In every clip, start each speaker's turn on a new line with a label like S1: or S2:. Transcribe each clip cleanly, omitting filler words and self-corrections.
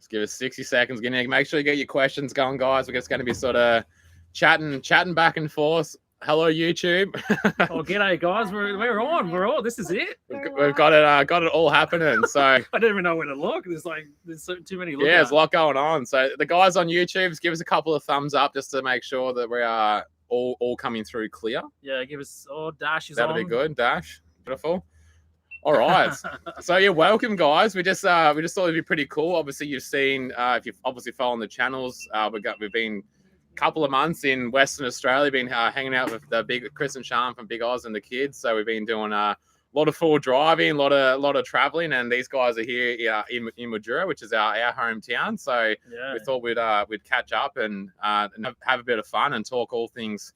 S1: Just give us 60 seconds. Make sure you get your questions going, guys. We're just going to be sort of chatting back and forth. Hello, YouTube.
S2: Oh, g'day, guys. We're on. This is it.
S1: We've got it all happening. So
S2: I don't even know where to look. There's too many.
S1: Yeah, there's a lot going on. So the guys on YouTube, give us a couple of thumbs up just to make sure that we are all coming through clear.
S2: Yeah, give us Dash is
S1: That'll
S2: on.
S1: be good. Dash, beautiful. All right. So yeah, welcome, guys. We just thought it'd be pretty cool. Obviously, you've seen if you've obviously following the channels, we've been a couple of months in Western Australia, been hanging out with the big Chris and Sean from Big Oz and the kids. So we've been doing a lot of full driving, a lot of traveling, and these guys are here in Mildura, which is our hometown. So yeah, we thought we'd catch up and have a bit of fun and talk all things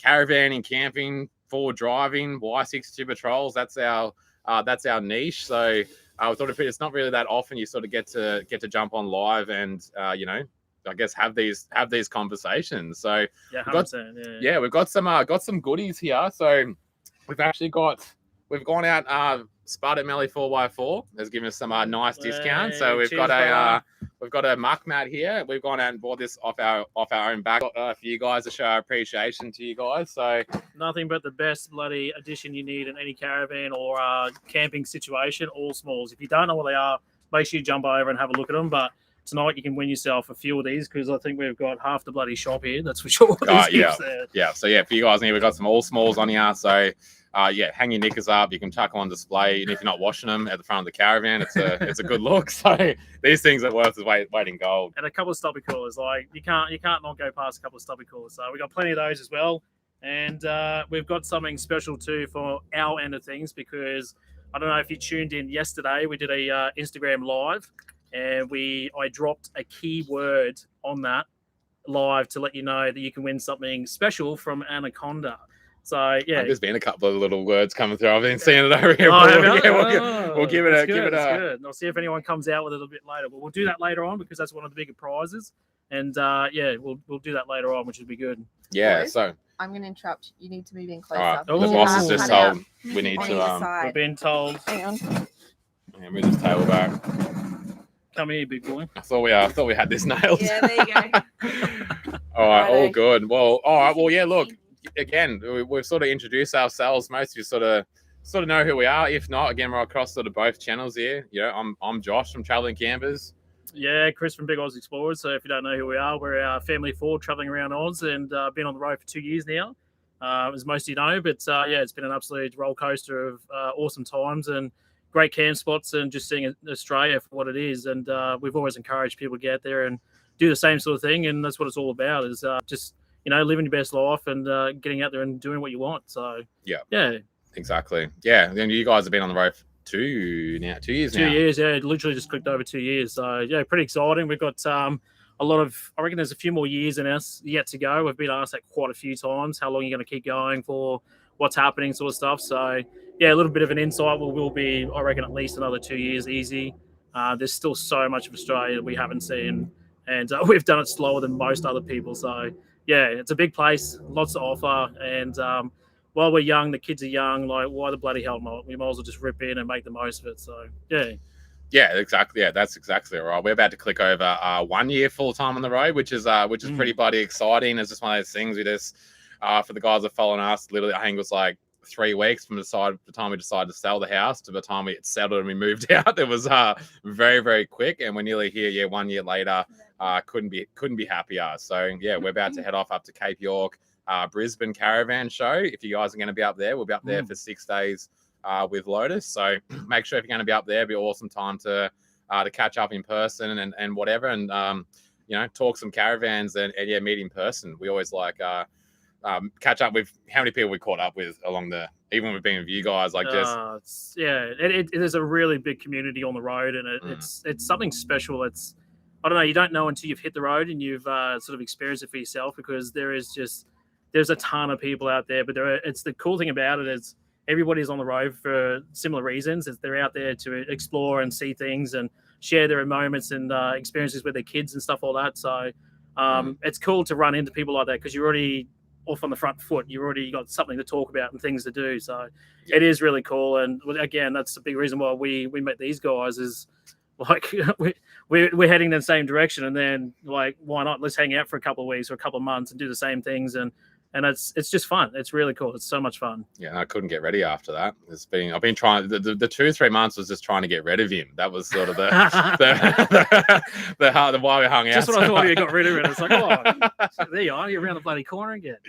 S1: caravanning, camping, forward driving, Y62 Patrols. That's our niche. So I thought it's not really that often you sort of get to jump on live and I guess have these conversations. So
S2: yeah,
S1: we've got some goodies here. So we've gone out. Spudded Melly 4x4 has given us some nice discounts. So we've got a muck mat here. We've gone out and bought this off our own back for you guys to show our appreciation to you guys. So
S2: nothing but the best bloody addition you need in any caravan or camping situation. All smalls. If you don't know what they are, make sure you jump over and have a look at them. But tonight you can win yourself a few of these because I think we've got half the bloody shop here. That's for sure.
S1: Yeah. So yeah, for you guys here, we've got some all smalls on here. So hang your knickers up. You can chuck them on display, and if you're not washing them at the front of the caravan, it's a good look. So these things are worth its weight in gold.
S2: And a couple of stubby coolers, like you can't not go past a couple of stubby coolers. So we got plenty of those as well, and we've got something special too for our end of things because I don't know if you tuned in yesterday. We did a Instagram live, and I dropped a keyword on that live to let you know that you can win something special from Anaconda. So yeah,
S1: there's been a couple of little words coming through. I've been seeing it over here. We'll give it
S2: good. And I'll see if anyone comes out with it a bit later. But we'll do that later on because that's one of the bigger prizes. And we'll do that later on, which would be good.
S1: Yeah. So
S3: I'm going to interrupt. You need to move in closer.
S1: All right. The boss has just told we need to.
S2: We've been told.
S3: Hang on.
S1: And we just table back.
S2: Come here, big boy.
S1: I thought we had this nailed.
S3: Yeah, there you
S1: go. All right, all good. Well, all right. Well, yeah. Look. Again, we've sort of introduced ourselves. Most of you sort of know who we are. If not, again, we're across sort of both channels here. I'm Josh from Traveling Campers.
S2: Yeah, Chris from Big Oz Explorers. So if you don't know who we are, we're a family of four traveling around Oz and been on the road for 2 years now, as most of you know. But it's been an absolute roller coaster of awesome times and great camp spots and just seeing Australia for what it is. And we've always encouraged people to get out there and do the same sort of thing. And that's what it's all about is just living your best life and getting out there and doing what you want. So yeah, exactly.
S1: Yeah, then you guys have been on the road for 2 years now. 2
S2: years, yeah. Literally just clicked over 2 years. So yeah, pretty exciting. We've got a lot of. I reckon there's a few more years in us yet to go. We've been asked that quite a few times. How long are you going to keep going for? What's happening, sort of stuff. So yeah, a little bit of an insight. We'll be, I reckon, at least another 2 years easy. There's still so much of Australia that we haven't seen, and we've done it slower than most other people. So. Yeah, it's a big place, lots to offer, and while we're young, the kids are young. Like, why the bloody hell not? We might as well just rip in and make the most of it. So,
S1: yeah, exactly. Yeah, that's exactly right. We're about to click over 1 year full time on the road, which is pretty bloody exciting. It's just one of those things. We just for the guys that following us, literally, I think it was like 3 weeks from the time we decided to sell the house to the time we settled and we moved out. It was very, very quick, and we're nearly here. Yeah, 1 year later. Couldn't be happier. So yeah, we're about to head off up to Cape York, Brisbane Caravan show. If you guys are going to be up there, we'll be up there for 6 days with Lotus. So make sure if you're going to be up there, it'll be an awesome time to catch up in person and whatever, and talk some caravans and meet in person. We always like catch up with how many people we caught up with along even when we've been with you guys. Like
S2: it is a really big community on the road, and it's something special. I don't know. You don't know until you've hit the road and you've sort of experienced it for yourself, because there's a ton of people out there. But it's the cool thing about it is everybody's on the road for similar reasons. They're out there to explore and see things and share their moments and experiences with their kids and stuff like that. So it's cool to run into people like that because you're already off on the front foot. You've already got something to talk about and things to do. So it is really cool. And again, that's the big reason why we met these guys is. like we're heading in the same direction, and then like why not? Let's hang out for a couple of weeks or a couple of months and do the same things, and it's just fun. It's really cool. It's so much fun.
S1: Yeah, I couldn't get ready after that. I've been trying the 2-3 months was just trying to get rid of him. That was sort of the why we hung out.
S2: Just when I thought you got rid of it, it's like, oh, there you are. You're around the bloody corner again.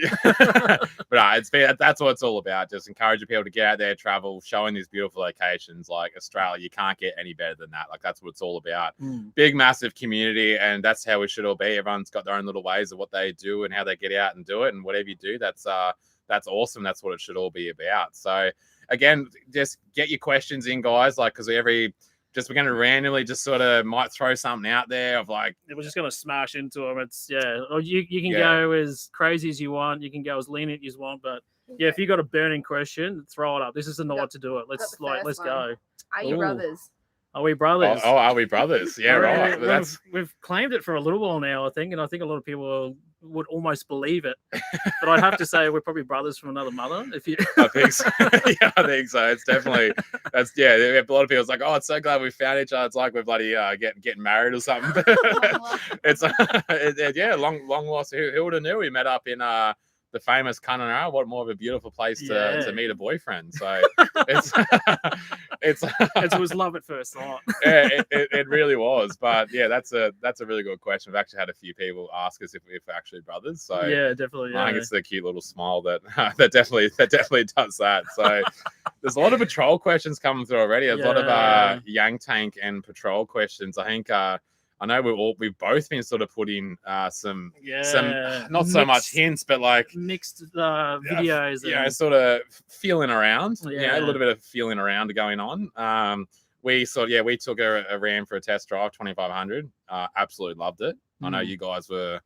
S1: But that's what it's all about. Just encouraging people to get out there, travel, showing these beautiful locations like Australia. You can't get any better than that. Like that's what it's all about. Big, massive community, and that's how we should all be. Everyone's got their own little ways of what they do and how they get out and do it, and whatever you do, that's awesome. That's what it should all be about. So again, just get your questions in, guys, like because we're going to randomly just sort of might throw something out there of like
S2: we're just going to smash into them. It's or you can go as crazy as you want, you can go as lenient as you want, but if you got a burning question, throw it up. This is the night to do it. Let's go.
S3: Are you brothers?
S2: Are we brothers?
S1: Oh, are we brothers? Yeah, right. But
S2: we've claimed it for a little while now, I think, and I think a lot of people would almost believe it. But I'd have to say we're probably brothers from another mother.
S1: I think so. Yeah, I think so. It's definitely a lot of people's like, oh, it's so glad we found each other. It's like we're bloody getting married or something. It's long lost. Who would have knew we met up in the famous Kununurra? What more of a beautiful place to meet a boyfriend. So it
S2: was love at first sight.
S1: Yeah, it really was. But yeah, that's a really good question. We've actually had a few people ask us if we're actually brothers. So
S2: yeah, definitely.
S1: I think it's the cute little smile that definitely does that. So there's a lot of patrol questions coming through already. There's a lot of Yang Tank and patrol questions. I think I know we've both been sort of putting some not so much hints, but like
S2: mixed videos.
S1: Sort of feeling around. Yeah, a little bit of feeling around going on. We took a Ram for a test drive, 2500. Absolutely loved it. I know you guys were.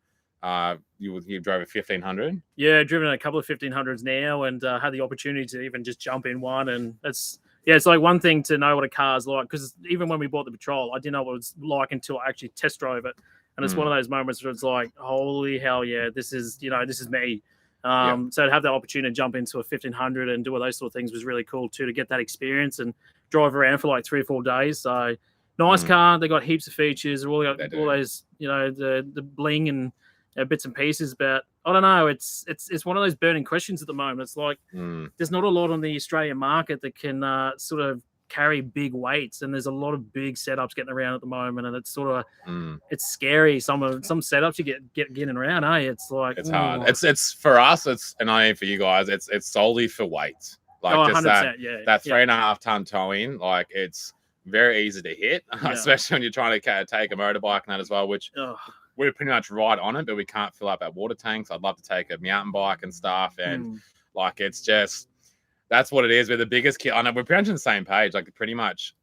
S1: You drove a 1500.
S2: Yeah, driven a couple of 1500s now, and had the opportunity to even just jump in one, and it's like one thing to know what a car's like, because even when we bought the Patrol, I didn't know what it was like until I actually test drove it. And it's one of those moments where it's like, holy hell, yeah, this is me. So to have that opportunity to jump into a 1500 and do all those sort of things was really cool too, to get that experience and drive around for like 3 or 4 days. So nice car. They got heaps of features, all those, the bling and bits and pieces, but I don't know. It's one of those burning questions at the moment. It's like there's not a lot on the Australian market that can sort of carry big weights, and there's a lot of big setups getting around at the moment, and it's sort of it's scary. Some setups you get getting around. It's like
S1: it's hard. It's for us. And I mean for you guys. It's solely for weight. Like just that 3.5 ton towing. Like it's very easy to hit, especially when you're trying to take a motorbike and that as well, which. We're pretty much right on it, but we can't fill up our water tanks. I'd love to take a mountain bike and stuff. And like, it's just, that's what it is. We're the biggest kid. I know we're pretty much on the same page. Like pretty much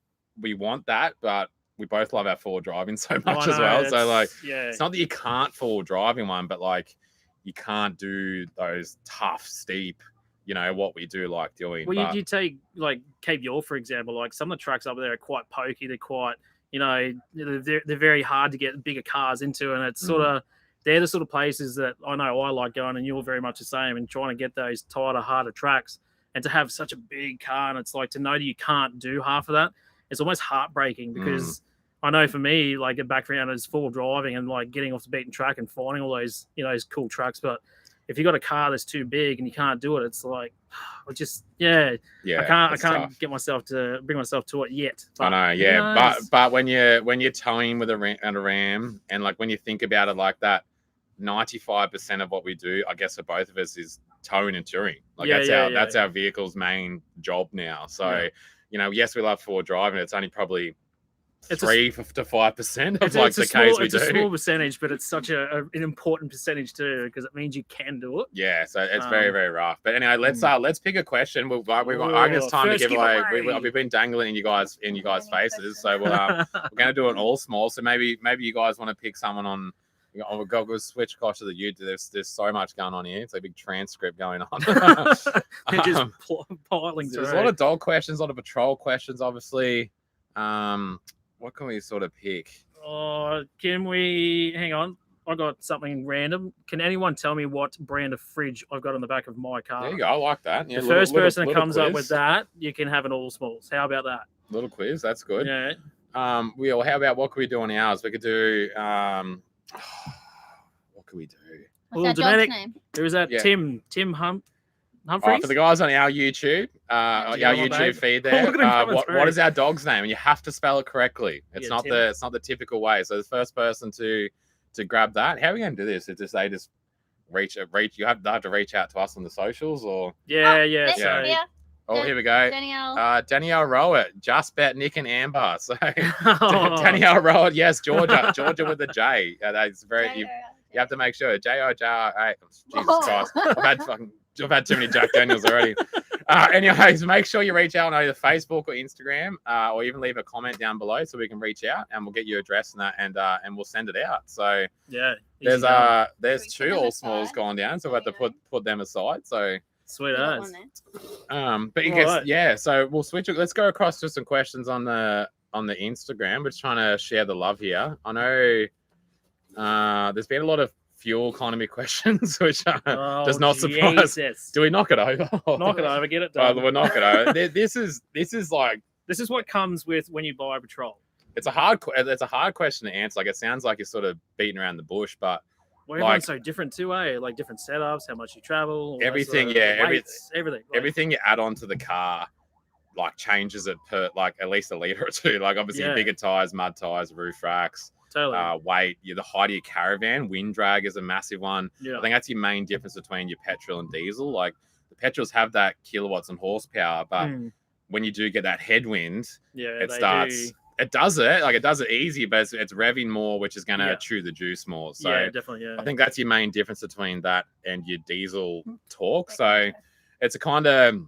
S1: we want that, but we both love our forward driving so much as well. So like, it's not that you can't forward drive in one, but like you can't do those tough, steep, what we do like doing.
S2: Well, you take like Cape York, for example, like some of the tracks up there are quite pokey. They're quite, they're very hard to get bigger cars into, and it's sort of they're the sort of places that I know I like going, and you're very much the same, and trying to get those tighter, harder tracks, and to have such a big car, and it's like to know that you can't do half of that, it's almost heartbreaking, because I know for me, like a background is full driving and like getting off the beaten track and finding all those those cool tracks, but if you got a car that's too big and you can't do it, it's like I can't get myself to bring myself to it yet.
S1: But, I know, but when you're towing with a Ram, and like when you think about it like that, 95% of what we do, I guess for both of us, is towing and touring. Like that's our vehicle's main job now. So yes, we love forward driving. It's only probably 3 to 5% of like the case we do.
S2: It's a small percentage, but it's such an important percentage too, because it means you can do it.
S1: Yeah, so it's very, very rough. But anyway, let's pick a question. I think it's time to give away. We've been dangling in you guys' faces, so we're going to do it all small. So maybe you guys want to pick someone on. We'll switch across to the YouTube. There's so much going on here. It's a big transcript going on.
S2: Just piling through.
S1: There's a lot of dog questions, a lot of patrol questions, obviously. What can we sort of pick?
S2: Can we hang on? I got something random. Can anyone tell me what brand of fridge I've got on the back of my car?
S1: There you go. I like that.
S2: Yeah, the first person that comes up with that, you can have an all smalls. How about that?
S1: Little quiz. That's good.
S2: Yeah.
S1: How about what could we do on ours? We could do what could we do?
S2: Well,
S4: What's our dog's
S2: dramatic.
S4: name?
S2: There is that
S1: Yeah.
S2: Tim Humphreys.
S1: For the guys on our YouTube,
S4: Yeah,
S1: our
S2: my
S1: YouTube
S2: babe.
S1: feed
S2: Look at
S1: there,
S2: him coming
S1: what
S2: through.
S1: is our dog's name? And you have to spell it correctly. It's
S2: Yeah,
S1: not
S2: Tim.
S1: it's not the typical way. So the first person to grab that. How are we going to do this? Is just they just reach? You have to reach out to us on the socials, or
S2: Yeah.
S4: This
S2: So
S4: here,
S1: here we go.
S4: Danielle.
S1: Danielle Rowett, just bet Nick and Amber. So
S2: Oh.
S1: Danielle Rowett, yes, Georgia with a J. That's very. You have to make sure JOJR. Jesus Christ, I've had too many Jack Daniels already. Anyways, make sure you reach out on either Facebook or Instagram, or even leave a comment down below so we can reach out and we'll get your address and that, and we'll send it out. So
S2: Yeah.
S1: there's
S2: easy done.
S1: there's
S4: Should
S1: two
S4: we put them
S1: all smalls
S4: aside?
S1: gone down, so we have to put them aside. So
S2: Sweet
S4: Got
S2: as.
S4: one there.
S1: but you
S2: All
S1: guess
S2: right.
S1: yeah. So we'll switch it. Let's go across to some questions on the Instagram. We're just trying to share the love here. I know there's been a lot of fuel economy questions, which does not surprise.
S2: Jesus.
S1: Do we knock it over?
S2: Knock it over, get it
S1: Oh,
S2: done.
S1: we'll knock it over. This is like
S2: This is what comes with when you buy a patrol.
S1: it's a hard question to answer. Like it sounds like you're sort of beating around the bush, but
S2: Well, everyone's
S1: Like-
S2: so different too, eh? Like different setups, how much you travel, all that
S1: Everything,
S2: sort of
S1: yeah,
S2: weights, everything. Like,
S1: everything you add onto the car like changes it per like at least a liter or two. Like obviously
S2: Yeah.
S1: bigger tires, mud tires, roof racks,
S2: totally.
S1: weight, the height of your caravan, wind drag is a massive one.
S2: Yeah.
S1: I think that's your main difference between your petrol and diesel. Like the petrols have that kilowatts and horsepower, but
S2: Mm.
S1: when you do get that headwind,
S2: Yeah,
S1: it
S2: they
S1: starts.
S2: do.
S1: It does it easy, but it's revving more, which is going to
S2: Yeah.
S1: chew the juice more. So
S2: Yeah, definitely. Yeah.
S1: I think that's your main difference between that and your diesel torque. So it's a kind of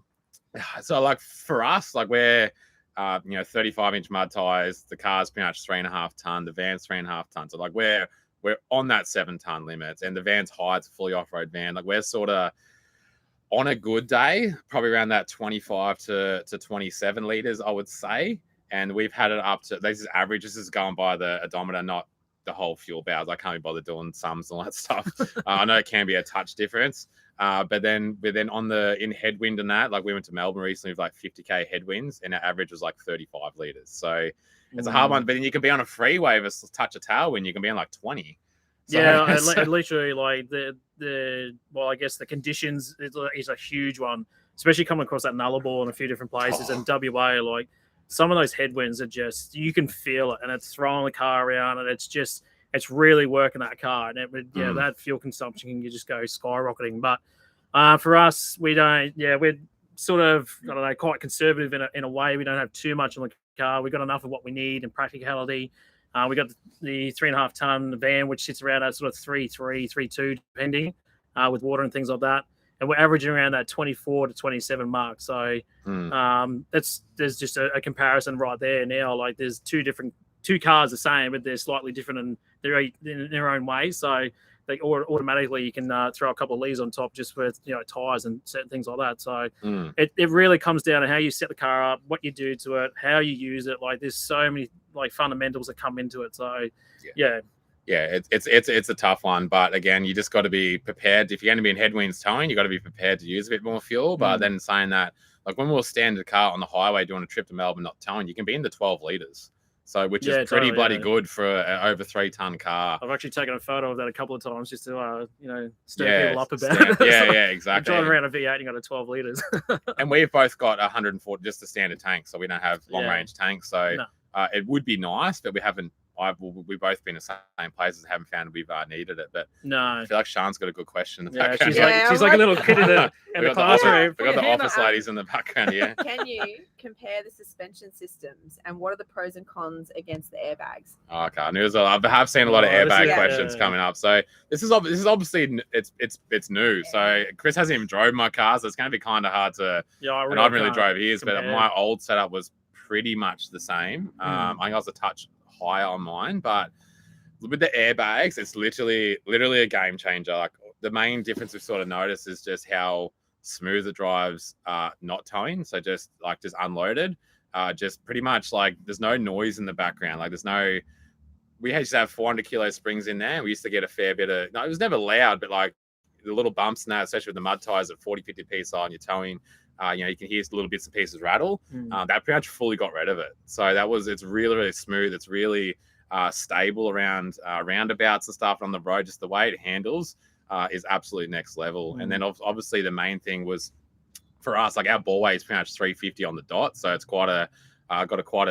S1: like for us, like we're 35-inch mud tires. The car's pretty much 3.5 ton. The van's 3.5 tons. So like we're on that 7-ton limit, and the van's high. It's a fully off-road van. Like we're sort of on a good day, probably around that 25 to 27 liters, I would say. And we've had it up to this is average. This is going by the odometer, not the whole fuel bowels. I can't be bothered doing sums and all that stuff. I know it can be a touch difference. But then in headwind and that, like we went to Melbourne recently with like 50k headwinds, and our average was like 35 liters. So it's a hard one. But then you can be on a freeway with a touch of tailwind, you can be on like 20. So,
S2: Yeah,
S1: so-
S2: literally, like well, I guess the conditions is a huge one, especially coming across that Nullarbor in a few different places and WA. Like some of those headwinds are just you can feel it, and it's throwing the car around, and it's really working that car, and that fuel consumption can just go skyrocketing. But for us, we don't. Yeah, we're sort of quite conservative in a way. We don't have too much on the car. We got enough of what we need in practicality. We got the 3.5 ton van, which sits around that sort of 3.3, 3.2, depending, with water and things like that. And we're averaging around that 24 to 27 mark. So there's just a comparison right there now. Like there's two cars the same, but they're slightly different in their own way. So they automatically you can throw a couple of liters on top just with tires and certain things like that. So it really comes down to how you set the car up, what you do to it, how you use it. Like there's so many like fundamentals that come into it. So yeah,
S1: it's a tough one. But again, you just got to be prepared. If you're going to be in headwinds towing, you got to be prepared to use a bit more fuel. But then saying that, like when we'll stand the car on the highway doing a trip to Melbourne, not towing, you can be in the 12 liters. So, which is pretty bloody good for an over 3-ton car.
S2: I've actually taken a photo of that a couple of times just to, stir people up about it.
S1: Yeah, exactly.
S2: Driving around a V8 and you got a 12 liters.
S1: And we've both got 140, just a standard tank. So we don't have long range tanks. So it would be nice, but we haven't. We've both been in the same places and haven't found we've needed it. But
S2: no,
S1: I feel like Sean's got a good question in the
S2: yeah,
S1: background.
S2: she's like a little kid in the classroom.
S1: We've got the office ladies in the background here.
S3: Can you compare the suspension systems and what are the pros and cons against the airbags?
S1: Okay, I have seen a lot of
S2: this
S1: airbag
S2: is-
S1: questions coming up. So this is obviously it's new. So Chris hasn't even drove my car, so it's going to be kind of hard to.
S2: Yeah, I
S1: And I haven't really
S2: can't
S1: drove his, but
S2: compare.
S1: my old setup was pretty much the same. I think I was a touch higher on mine, but with the airbags, it's literally a game changer. Like the main difference we've sort of noticed is just how smooth it drives not towing. So just unloaded, just pretty much like there's no noise in the background. Like we used to have 400 kilo springs in there. We used to get a fair bit of, it was never loud, but like the little bumps and that, especially with the mud tires at 40, 50 PSI and you're towing you can hear little bits and pieces rattle. That pretty much fully got rid of it. So it's really, really smooth. It's really stable around roundabouts and stuff on the road. Just the way it handles is absolutely next level. And then obviously the main thing was for us, like our ball weight is pretty much 350 on the dot. So it's quite a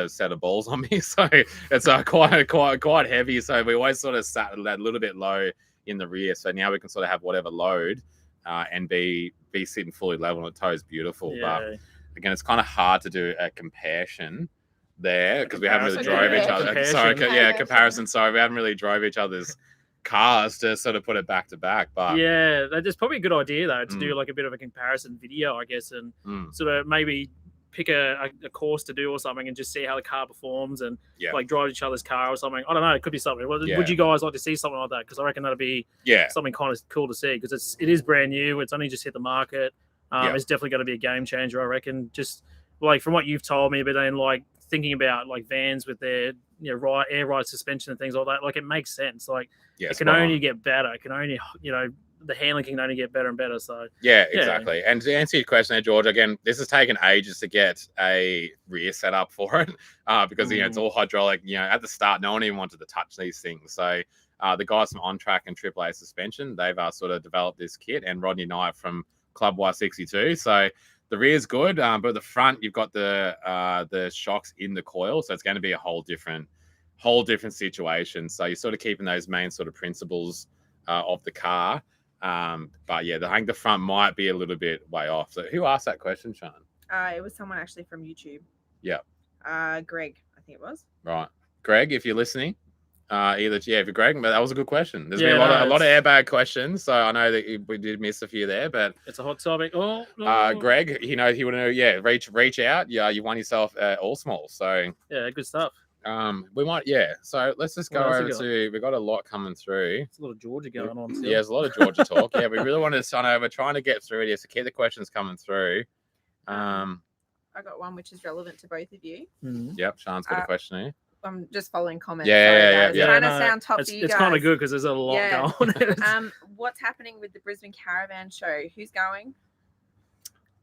S1: set of balls on me. So it's quite heavy. So we always sort of sat a little bit low in the rear. So now we can sort of have whatever load and be sitting fully level, and the toe is beautiful.
S2: Yeah.
S1: But again, it's kind of hard to do a comparison there because we haven't really drove each other. Comparison. Sorry, we haven't really drove each other's cars to sort of put it back to back. But
S2: yeah, that's probably a good idea though to do like a bit of a comparison video, I guess, and sort of maybe pick a course to do or something and just see how the car performs and like drive each other's car or something. I don't know. It could be something. Would you guys like to see something like that? Because I reckon that'd be something kind of cool to see because it is brand new. It's only just hit the market. It's definitely going to be a game changer, I reckon. Just like from what you've told me, but then like thinking about like vans with their air ride suspension and things like that, like it makes sense. Like it can only get better. It can only the handling can only get better and better. So
S1: exactly. And to answer your question there, George, again, this has taken ages to get a rear setup for it because it's all hydraulic. At the start, no one even wanted to touch these things. So the guys from On Track and AAA Suspension, they've sort of developed this kit, and Rodney Knight from Club Y62. So the rear is good, but the front you've got the shocks in the coil, so it's going to be a whole different situation. So you're sort of keeping those main sort of principles of the car. But yeah, I think the front might be a little bit way off. So who asked that question, Sean?
S3: It was someone actually from YouTube.
S1: Yeah.
S3: Greg, I think it was.
S1: Right. Greg, if you're listening, if you're Greg, but that was a good question. There's been a lot of airbag questions, so I know that we did miss a few there, but
S2: it's a hot topic.
S1: Greg, if you want to know, reach out. Yeah, you won yourself all small. So
S2: yeah, good stuff.
S1: We might, so let's just go over to, we've got a lot coming through.
S2: It's a lot of Georgia going on. Still.
S1: Yeah, there's a lot of Georgia talk. Yeah, we really wanted to sign over, trying to get through it, so keep the questions coming through.
S3: I got one which is relevant to both of you.
S1: Yep, Sean's got a question here.
S3: I'm just following comments.
S1: Yeah.
S3: Trying to sound top to you guys.
S2: It's kind of good because there's a lot going on.
S3: What's happening with the Brisbane Caravan show? Who's going?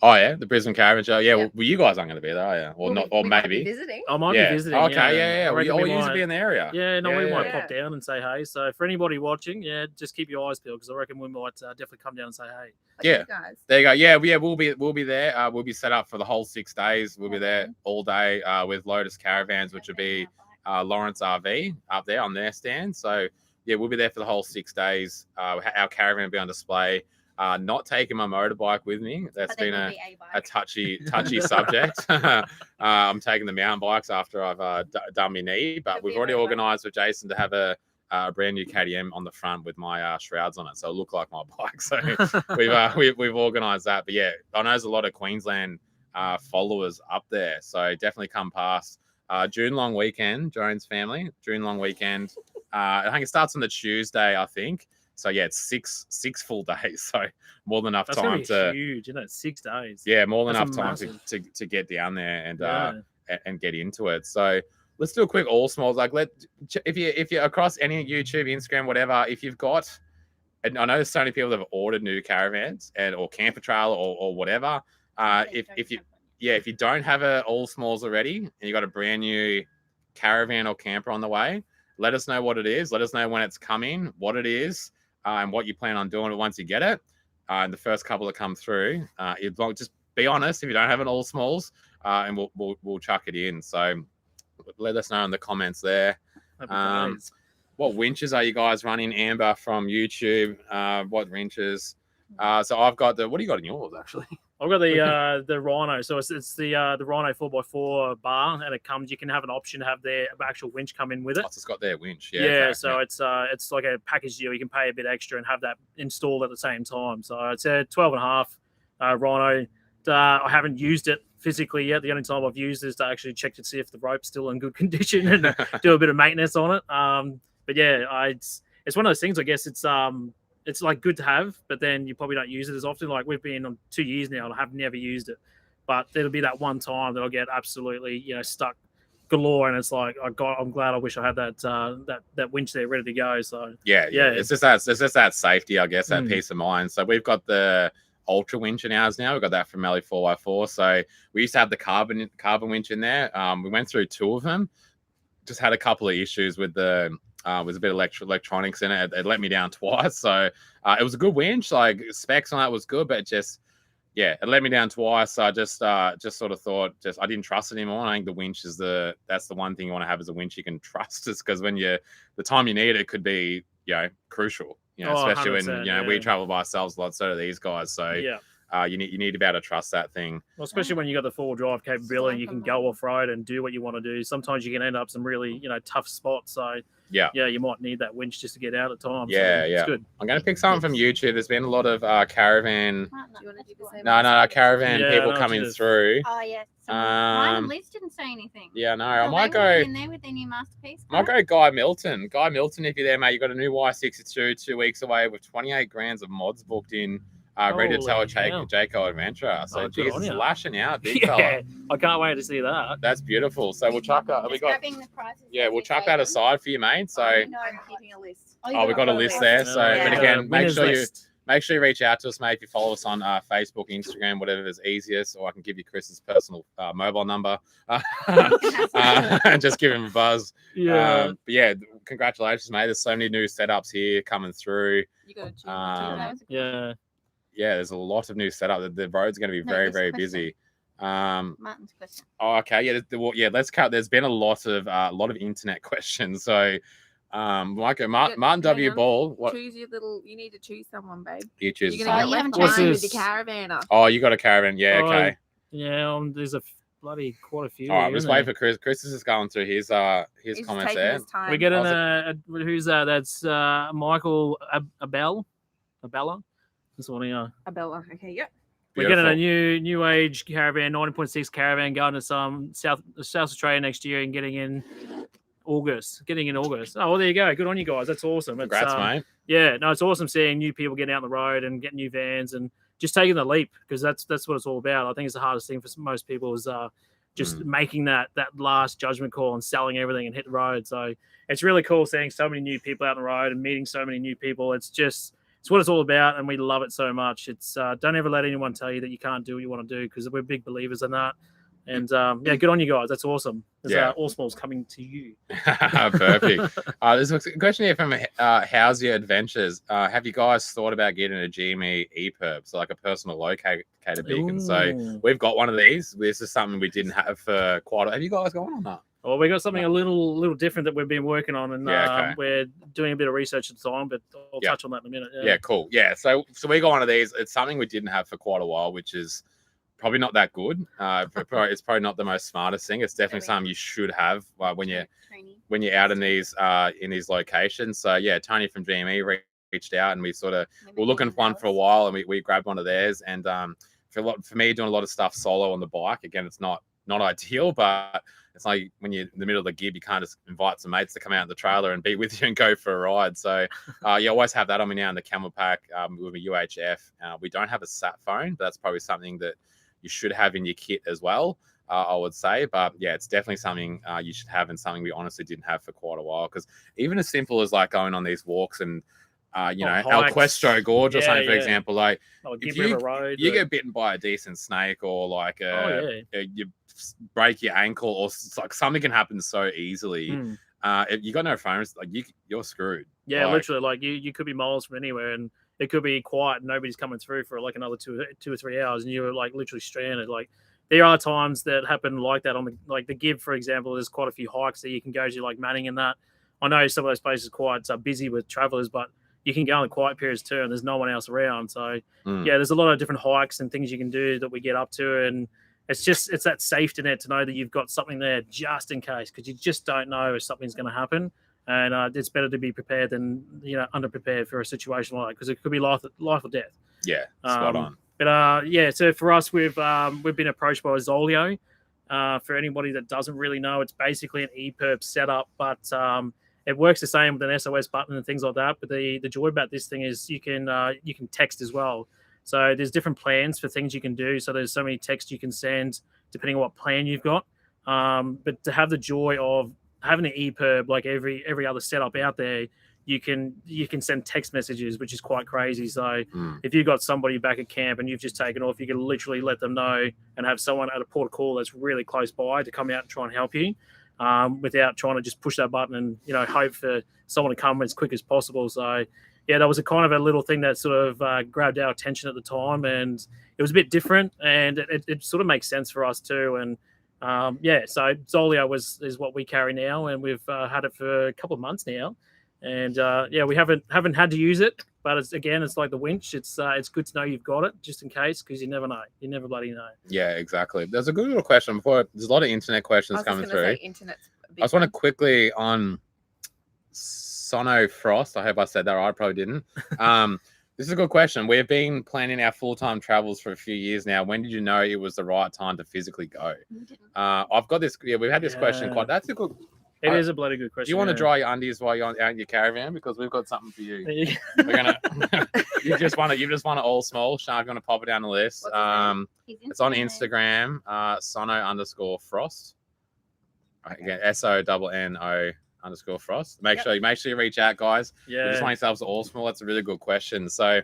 S1: Oh yeah, the Brisbane Caravan show. Yeah, well, you guys aren't going to be there, are you? Or not? Or maybe
S3: might be visiting.
S2: I might be visiting.
S1: Okay, yeah. We all used to be in the area.
S2: Yeah, we might pop down and say hey. So for anybody watching, just keep your eyes peeled because I reckon we might definitely come down and say hey.
S3: Okay, guys.
S1: There you go. Yeah, we'll be there. We'll be set up for the whole 6 days. We'll be there all day with Lotus Caravans, which will be Lawrence RV up there on their stand. So yeah, we'll be there for the whole 6 days. Our caravan will be on display. Not taking my motorbike with me. That's been a touchy subject. I'm taking the mountain bikes after I've done my knee, but we've already organised with Jason to have a brand new KTM on the front with my shrouds on it, so it look like my bike. So we've organised that. But yeah, I know there's a lot of Queensland followers up there, so definitely come past. June long weekend, Jones family. June long weekend. I think it starts on the Tuesday, I think. So yeah, it's six full days. So more than enough time to
S2: huge, 6 days.
S1: Yeah, more than enough time to get down there and get into it. So let's do a quick all smalls. Like if you're across any YouTube, Instagram, whatever, if you've got, and I know there's so many people that have ordered new caravans or camper trailer or whatever. If you don't have a all smalls already and you got a brand new caravan or camper on the way, let us know what it is. Let us know when it's coming, what it is, and what you plan on doing once you get it. And the first couple that come through, just be honest if you don't have an all smalls, and we'll chuck it in. So let us know in the comments there. What winches are you guys running, Amber, from YouTube? What winches? So I've got what do you got in yours actually?
S2: I've got the Rhino, so it's the Rhino 4x4 bar, and it comes. You can have an option to have their actual winch come in with it.
S1: Oh, it's got their winch,
S2: So it's like a package deal. You can pay a bit extra and have that installed at the same time. So it's a 12.5 Rhino. I haven't used it physically yet. The only time I've used it is to actually check to see if the rope's still in good condition and do a bit of maintenance on it. But yeah, it's one of those things. I guess it's like good to have, but then you probably don't use it as often. Like we've been on 2 years now and I have never used it, but there'll be that one time that I'll get absolutely, stuck galore. And it's like, I'm glad I wish I had that winch there ready to go. So
S1: yeah. It's just that safety, I guess, that peace of mind. So we've got the ultra winch in ours now. We got that from Melly 4x4. So we used to have the carbon winch in there. We went through 2 of them. Just had a couple of issues with the was a bit of electronics in it. It let me down twice. So it was a good winch. Like specs on that was good, but it let me down twice. So I just sort of thought I didn't trust it anymore. I think the winch is that's the one thing you want to have as a winch you can trust, is because when the time you need it could be crucial. Especially when we travel by ourselves a lot, so do these guys. So you need to be able to trust that thing.
S2: Well, especially when you got the 4-wheel drive capability, you can go off road and do what you want to do. Sometimes you can end up some really tough spots. So you might need that winch just to get out at times. It's good.
S1: I'm going to pick something from YouTube. There's been a lot of caravan.
S3: Do you want to do the same?
S1: No, caravan people coming through.
S4: Oh yeah. So mine and Liz didn't say anything.
S1: Yeah, no,
S4: I
S1: might go
S4: in there with their new masterpiece.
S1: Might go Guy Milton. Guy Milton, if you're there, mate, you got a new Y62 2 weeks away with 28 grand of mods booked in. Ready to tell a Jayco adventurer. So Jesus, lashing out, big fella.
S2: I can't wait to see that.
S1: That's beautiful. So we'll chuck that. We'll chuck that aside for you, mate. So
S3: I'm keeping a list.
S1: we got a list there. So, but again, make sure you reach out to us, mate. If you follow us on Facebook, Instagram, whatever is easiest, or I can give you Chris's personal mobile number and just give him a buzz. But congratulations, mate. There's so many new setups here coming through.
S3: You got to
S1: there's a lot of new setup. The road's going to be very, very busy.
S4: Martin's question.
S1: Oh, okay. Let's cut. There's been a lot of internet questions. So, Martin W. Ball. What?
S3: Choose your little. You need to choose someone, babe.
S1: You choose.
S3: You're gonna get left behind with the caravanner.
S1: Oh, you got a caravan. Yeah. Okay.
S2: There's quite a few.
S1: All right. Just wait for Chris. Chris is just going through his comments there.
S2: We're getting who's that? That's Michael Abella. This one here.
S3: Abella. Okay. Yep.
S2: We're getting a new age caravan, 19.6 caravan, going to some South Australia next year and getting in August. Oh, well, there you go. Good on you guys. That's awesome.
S1: Congrats, mate.
S2: Yeah, no, it's awesome seeing new people getting out on the road and getting new vans and just taking the leap, because that's what it's all about. I think it's the hardest thing for most people is just making that last judgment call and selling everything and hit the road. So it's really cool seeing so many new people out on the road and meeting so many new people. It's what it's all about, and we love it so much. It's don't ever let anyone tell you that you can't do what you want to do, because we're big believers in that. And good on you guys. That's awesome. All smalls coming to you.
S1: Perfect. There's a question here from How's Your Adventures. Have you guys thought about getting a GME EPIRB, so like a personal locator beacon? So we've got one of these. This is something we didn't have for quite. Have you guys got one on that?
S2: Well, we got something a little different that we've been working on, and we're doing a bit of research at the time, but I'll touch on that in a minute.
S1: Yeah, cool. Yeah, so we got one of these. It's something we didn't have for quite a while, which is probably not that good. It's probably not the most smartest thing. It's definitely something you should have when you're out in these locations. So yeah, Tony from GME reached out, and we were looking for one for a while, and we grabbed one of theirs. And for me, doing a lot of stuff solo on the bike, again, it's not ideal, but it's like when you're in the middle of the gib, you can't just invite some mates to come out in the trailer and be with you and go for a ride. So you always have that on me now in the camel pack with a UHF. We don't have a sat phone, but that's probably something that you should have in your kit as well, I would say. But yeah, it's definitely something you should have, and something we honestly didn't have for quite a while. Because even as simple as like going on these walks and El Questro Gorge or something, for example, like if you get bitten by a decent snake, or like you break your ankle, or like something can happen so easily. If you got no phones, like you're screwed.
S2: Yeah, literally, like you could be miles from anywhere, and it could be quiet and nobody's coming through for like another 2 or 3 hours, and you're like literally stranded. Like there are times that happen like that on the Gib, for example. There's quite a few hikes that you can go to, like Manning and that. I know some of those places are quite busy with travelers, but you can go in the quiet periods too, and there's no one else around. So there's a lot of different hikes and things you can do that we get up to, and it's that safety net to know that you've got something there just in case, because you just don't know if something's going to happen. And it's better to be prepared than underprepared for a situation like that, because it could be life or death.
S1: Yeah, spot on.
S2: But so for us, we've been approached by Zolio. For anybody that doesn't really know, it's basically an EPIRB setup, but it works the same with an SOS button and things like that. But the joy about this thing is you can text as well. So there's different plans for things you can do. So there's so many texts you can send depending on what plan you've got. But to have the joy of having an EPIRB like every other setup out there, you can send text messages, which is quite crazy. So
S1: Mm.
S2: if you've got somebody back at camp and you've just taken off, you can literally let them know and have someone at a port of call that's really close by to come out and try and help you, without trying to just push that button and hope for someone to come as quick as possible. So yeah, that was a kind of a little thing that sort of grabbed our attention at the time, and it was a bit different, and it sort of makes sense for us too. And so Zolio is what we carry now, and we've had it for a couple of months now. And we haven't had to use it, but it's like the winch. It's good to know you've got it just in case, because you never know. You never bloody know.
S1: Yeah, exactly. There's a good little question before. There's a lot of internet questions coming through. I just want to quickly on Sono Frost. I hope I said that right. I probably didn't. This is a good question. We've been planning our full-time travels for a few years now. When did you know it was the right time to physically go? I've got this. Yeah, we've had this question quite. That's a good.
S2: It is a bloody good question.
S1: Do you want to dry your undies while you're out in your caravan? Because we've got something for you. We're gonna. you just want it all small. Shark, gonna pop it down the list. It's on Instagram. Sono_Frost. Again, SONNO_Frost. Make sure you reach out, guys.
S2: Yeah.
S1: You just want yourselves all small. That's a really good question. So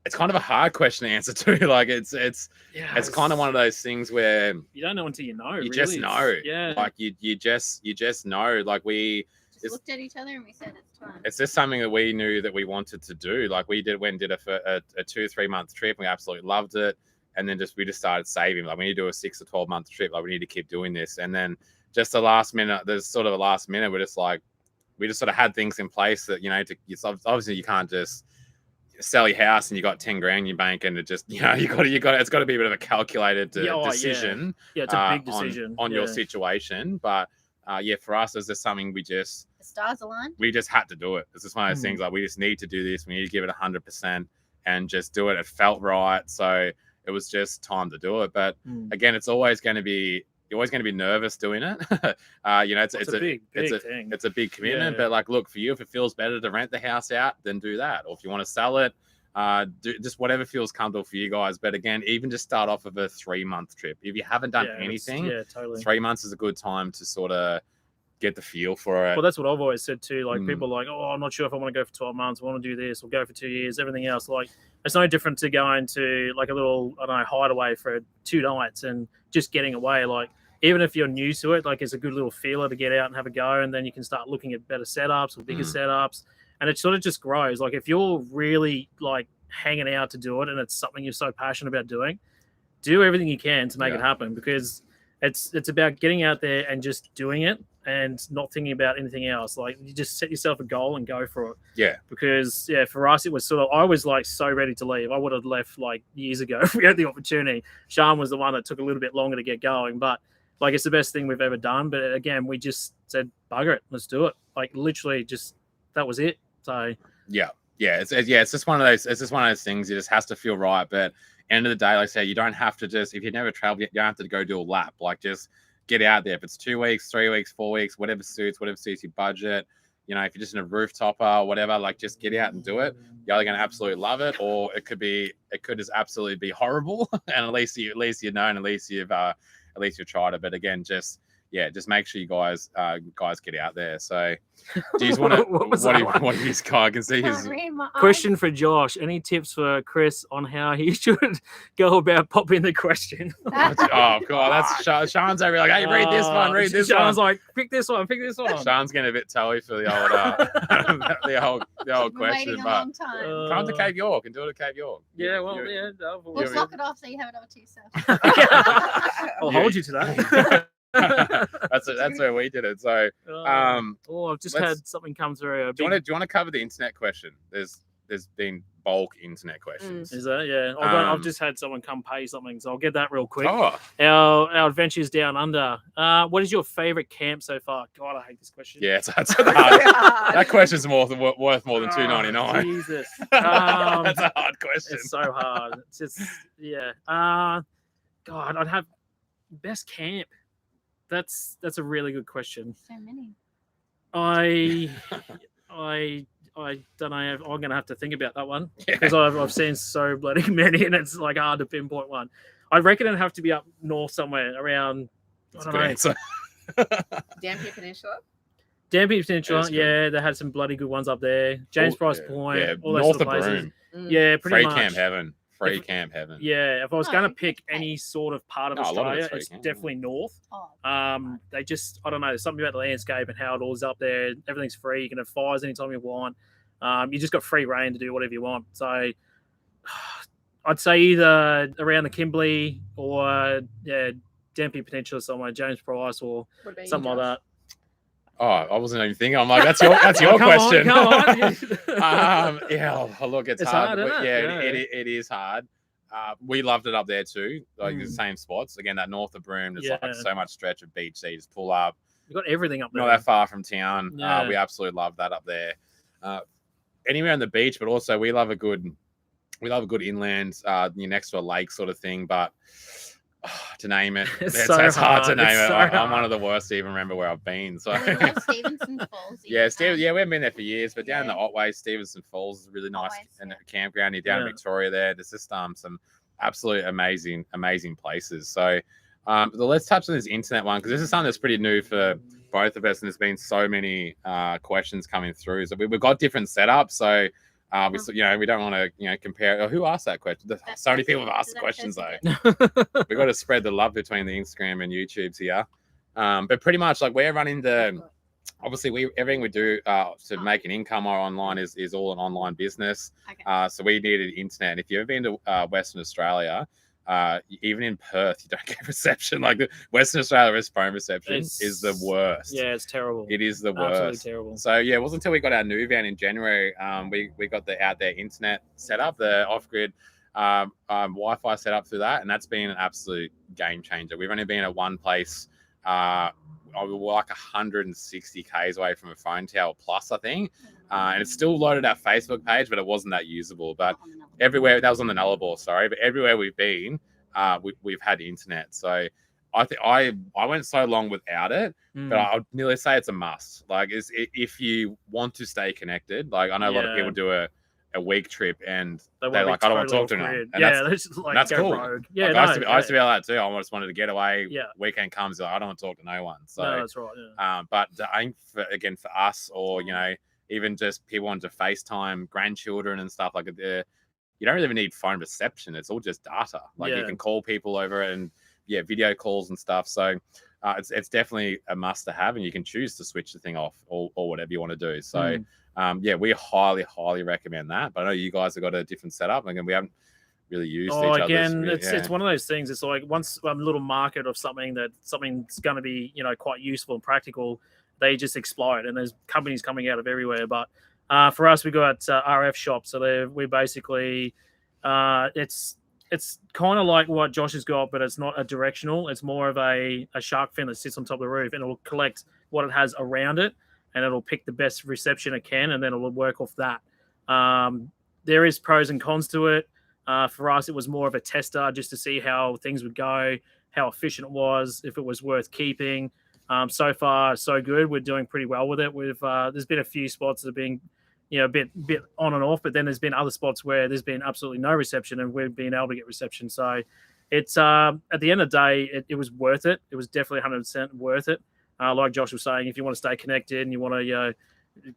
S1: it's kind of a hard question to answer too. Like it's kind of one of those things where
S2: you don't know until you know.
S1: You just know.
S2: Yeah.
S1: Like you just know. Like we
S4: just looked at each other and we said it's time.
S1: It's just something that we knew that we wanted to do. Like we did a 2-3 month trip. We absolutely loved it. And then we just started saving. Like we need to do a 6 to 12 month trip. Like we need to keep doing this. And then just the last minute, there's sort of a last minute. We just sort of had things in place that, obviously you can't just sell your house and you got 10 grand in your bank and it just, it's got to be a bit of a calculated decision.
S2: Yeah, it's a big decision
S1: on your situation. But for us, is this something
S4: the stars aligned?
S1: We just had to do it. It's just one of those things like we just need to do this. We need to give it 100% and just do it. It felt right. So it was just time to do it. But again, you're always going to be nervous doing it. It's a big thing. It's a big commitment. But like, look, for you, if it feels better to rent the house out, then do that. Or if you want to sell it, do just whatever feels comfortable for you guys. But again, even just start off with a 3-month trip. If you haven't done anything,
S2: totally.
S1: 3 months is a good time to sort of get the feel for it.
S2: Well, that's what I've always said too. Like people are like, oh, I'm not sure if I want to go for 12 months. I want to do this or go for 2 years. Everything else, like it's no different to going to like a little, hideaway for 2 nights and just getting away. Like even if you're new to it, like it's a good little feeler to get out and have a go, and then you can start looking at better setups or bigger setups, and it sort of just grows. Like if you're really like hanging out to do it and it's something you're so passionate about doing, do everything you can to make it happen, because it's about getting out there and just doing it and not thinking about anything else. Like you just set yourself a goal and go for it.
S1: Yeah.
S2: Because for us, it was sort of, I was like so ready to leave. I would have left like years ago if we had the opportunity. Sean was the one that took a little bit longer to get going, but like it's the best thing we've ever done. But again, we just said, bugger it, let's do it. Like literally just, that was it. So
S1: it's just one of those things. It just has to feel right. But end of the day, like I say, you don't have to just, if you've never traveled, you don't have to go do a lap. Like just get out there. If it's 2 weeks, 3 weeks, 4 weeks, whatever suits your budget. If you're just in a rooftopper or whatever, like just get out and do it. You're either going to absolutely love it, or it could just absolutely be horrible. And at least you know, and at least you've tried it. But again, just make sure you guys get out there. So do you want to what do you guys can see his
S2: question for Josh? Any tips for Chris on how he should go about popping the question?
S1: Oh god, that's Sean's over like, hey, read this one.
S2: Sean's like, pick this one.
S1: Sean's getting a bit telly for the old the old question, but come to Cape York and do it at Cape York.
S2: Yeah,
S4: we'll sock it off so you have it over to yourself.
S2: I'll hold you to that.
S1: That's where we did it. So
S2: I've just had something come through.
S1: Do you want to cover the internet question? There's been bulk internet questions.
S2: Is that? Yeah. I've just had someone come pay something, so I'll get that real quick.
S1: Oh.
S2: Our adventures down under. What is your favorite camp so far? God, I hate this question.
S1: Yeah, that's hard. That question's worth more than $2.99.
S2: Jesus.
S1: That's a hard question.
S2: It's so hard. It's just God, I'd have best camp. That's a really good question.
S4: So many.
S2: I don't know. I'm going to have to think about that one because I've seen so bloody many, and it's like hard to pinpoint one. I reckon it'd have to be up north somewhere around.
S1: That's a good answer.
S3: Dampier Peninsula.
S2: Dampier Peninsula,
S1: That's good.
S2: yeah, they had some bloody good ones up there. James Price Point, all those
S1: north
S2: sort of
S1: of
S2: places.
S1: Broome.
S2: Yeah, pretty
S1: Free
S2: much.
S1: camp heaven. Free
S2: If-
S1: camp heaven.
S2: Yeah, if I was
S4: No,
S2: going to
S4: it's
S2: pick
S4: paid.
S2: any sort of part of
S1: No, a lot of
S2: Australia,
S1: it's free
S2: it's
S1: camp,
S2: definitely north.
S4: Oh,
S2: They just, I don't know, there's something about the landscape and how it all is up there. Everything's free. You can have fires anytime you want. You just got free reign to do whatever you want. So I'd say either around the Kimberley or Dampier Peninsula somewhere, James Price or
S3: What about you,
S2: something like
S3: Josh?
S2: that.
S1: Oh, I wasn't even thinking. I'm like, that's your
S2: Come on,
S1: question.
S2: come on.
S1: Look, it's
S2: hard,
S1: hard.
S2: isn't it?
S1: Yeah,
S2: Yeah.
S1: it is hard. We loved it up there too, like the same spots. Again, that north of Broome, there's like so much stretch of beach. So you just pull up.
S2: You've got everything up there.
S1: Not that far from town.
S2: Yeah.
S1: We absolutely love that up there. Anywhere on the beach, but also we love a good inland, you're next to a lake sort of thing. But to name it, it's hard to name it. I'm one of the worst to even remember where I've been. So
S4: we love Stevenson Falls.
S1: we haven't been there for years, but down the Otway, Stevenson Falls is really nice and campground. You're down in Victoria there. There's just some absolute amazing places. So let's touch on this internet one, because this is something that's pretty new for both of us, and there's been so many questions coming through. So we've got different setups. So we don't want to compare. Who asked that question? So many people have asked the questions though. We've got to spread the love between the Instagram and YouTubes here. But pretty much like we're running obviously everything we do to make an income or online is all an online business.
S4: Okay.
S1: So we needed internet. And if you've ever been to Western Australia, even in Perth, you don't get reception. Like the Western Australia's phone reception is the worst.
S2: Yeah, it's terrible.
S1: It is the worst.
S2: Absolutely terrible.
S1: So yeah, it wasn't until we got our new van in January, we got the out there internet set up, the off-grid Wi-Fi set up through that, and that's been an absolute game changer. We've only been at one place. We're like 160 k's away from a phone tower plus, I think, and it's still loaded our Facebook page, but it wasn't that usable. But everywhere, that was on the Nullarbor, sorry, but everywhere we've been, we've had internet. So I think I went so long without it, but I'd nearly say it's a must. Like, if you want to stay connected, like I know a lot of people do a week trip and they're like, I don't want to talk to anyone. And that's cool.
S2: Rogue. Yeah,
S1: like, I used to be like that too. I just wanted to get away.
S2: Yeah.
S1: Weekend comes, like, I don't want to talk to no one. So
S2: that's right. Yeah.
S1: but I think for us, or even just people wanting to FaceTime grandchildren and stuff like that, you don't really even need phone reception. It's all just data. Like you can call people over it and video calls and stuff. So it's definitely a must to have, and you can choose to switch the thing off or whatever you want to do. So we highly recommend that. But I know you guys have got a different setup. Again, we haven't really used each other's.
S2: Again, it's one of those things. It's like once a little market of something's going to be quite useful and practical, they just explode, and there's companies coming out of everywhere. But for us, we got RF Shop, so we basically it's kind of like what Josh has got, but it's not a directional. It's more of a shark fin that sits on top of the roof, and it'll collect what it has around it, and it'll pick the best reception it can, and then it'll work off that. There is pros and cons to it. For us, it was more of a tester just to see how things would go, how efficient it was, if it was worth keeping. So far, so good. We're doing pretty well with it. There's been a few spots that have been a bit on and off, but then there's been other spots where there's been absolutely no reception, and we've been able to get reception. So it's at the end of the day, it was worth it. It was definitely 100% worth it. Like Josh was saying, if you want to stay connected and you want to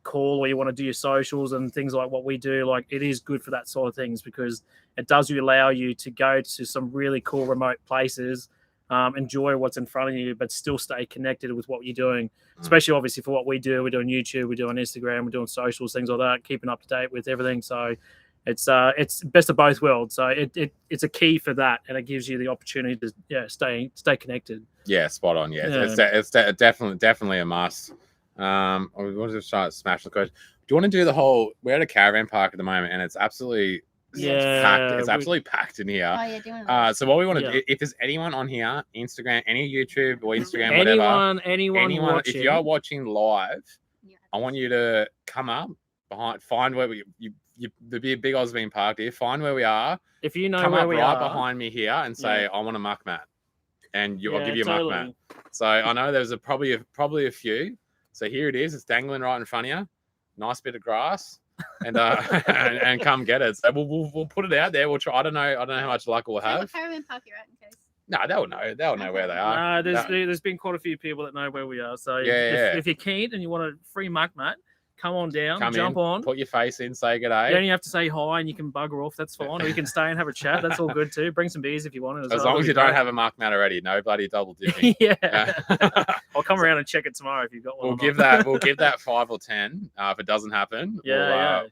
S2: call, or you want to do your socials and things like what we do, like it is good for that sort of things, because it does allow you to go to some really cool remote places, enjoy what's in front of you, but still stay connected with what you're doing. Especially obviously for what we do, we're doing YouTube, we're doing Instagram, we're doing socials, things like that, keeping up to date with everything. So it's best of both worlds. So it's a key for that, and it gives you the opportunity to stay connected.
S1: Yeah, spot on. Yeah. It's definitely a must. We want to try to smash the question. Do you want to do the whole? We're at a caravan park at the moment, and it's absolutely packed. It's absolutely packed in here.
S4: Oh, yeah, doing
S1: so what we want to do, if there's anyone on here, Instagram, any YouTube or Instagram, whatever,
S2: anyone watching,
S1: if you're watching live, I want you to come up find where there'd be a big Oz being parked here. Find where we are.
S2: If you know
S1: come
S2: where
S1: up
S2: we
S1: right
S2: are
S1: behind me here and say, I want a muck mat, and I'll give you a muck mat. So I know there's probably a few. So here it is. It's dangling right in front of you. Nice bit of grass, and and come get it. So we'll put it out there. We'll try. I don't know how much luck we'll have.
S4: What caravan park you're at, in case.
S1: No, they'll know. They'll know where they are.
S2: There's been quite a few people that know where we are. So
S1: Yeah,
S2: if you're keen and you want a free muck mat, come on down, jump on.
S1: Put your face in, say good day.
S2: You only have to say hi and you can bugger off. That's fine. Or you can stay and have a chat. That's all good too. Bring some beers if you want.
S1: As long as you don't have a muck mat already. No bloody double dipping.
S2: Yeah. I'll come around and check it tomorrow if you've got one.
S1: We'll give that 5 or 10. If it doesn't happen,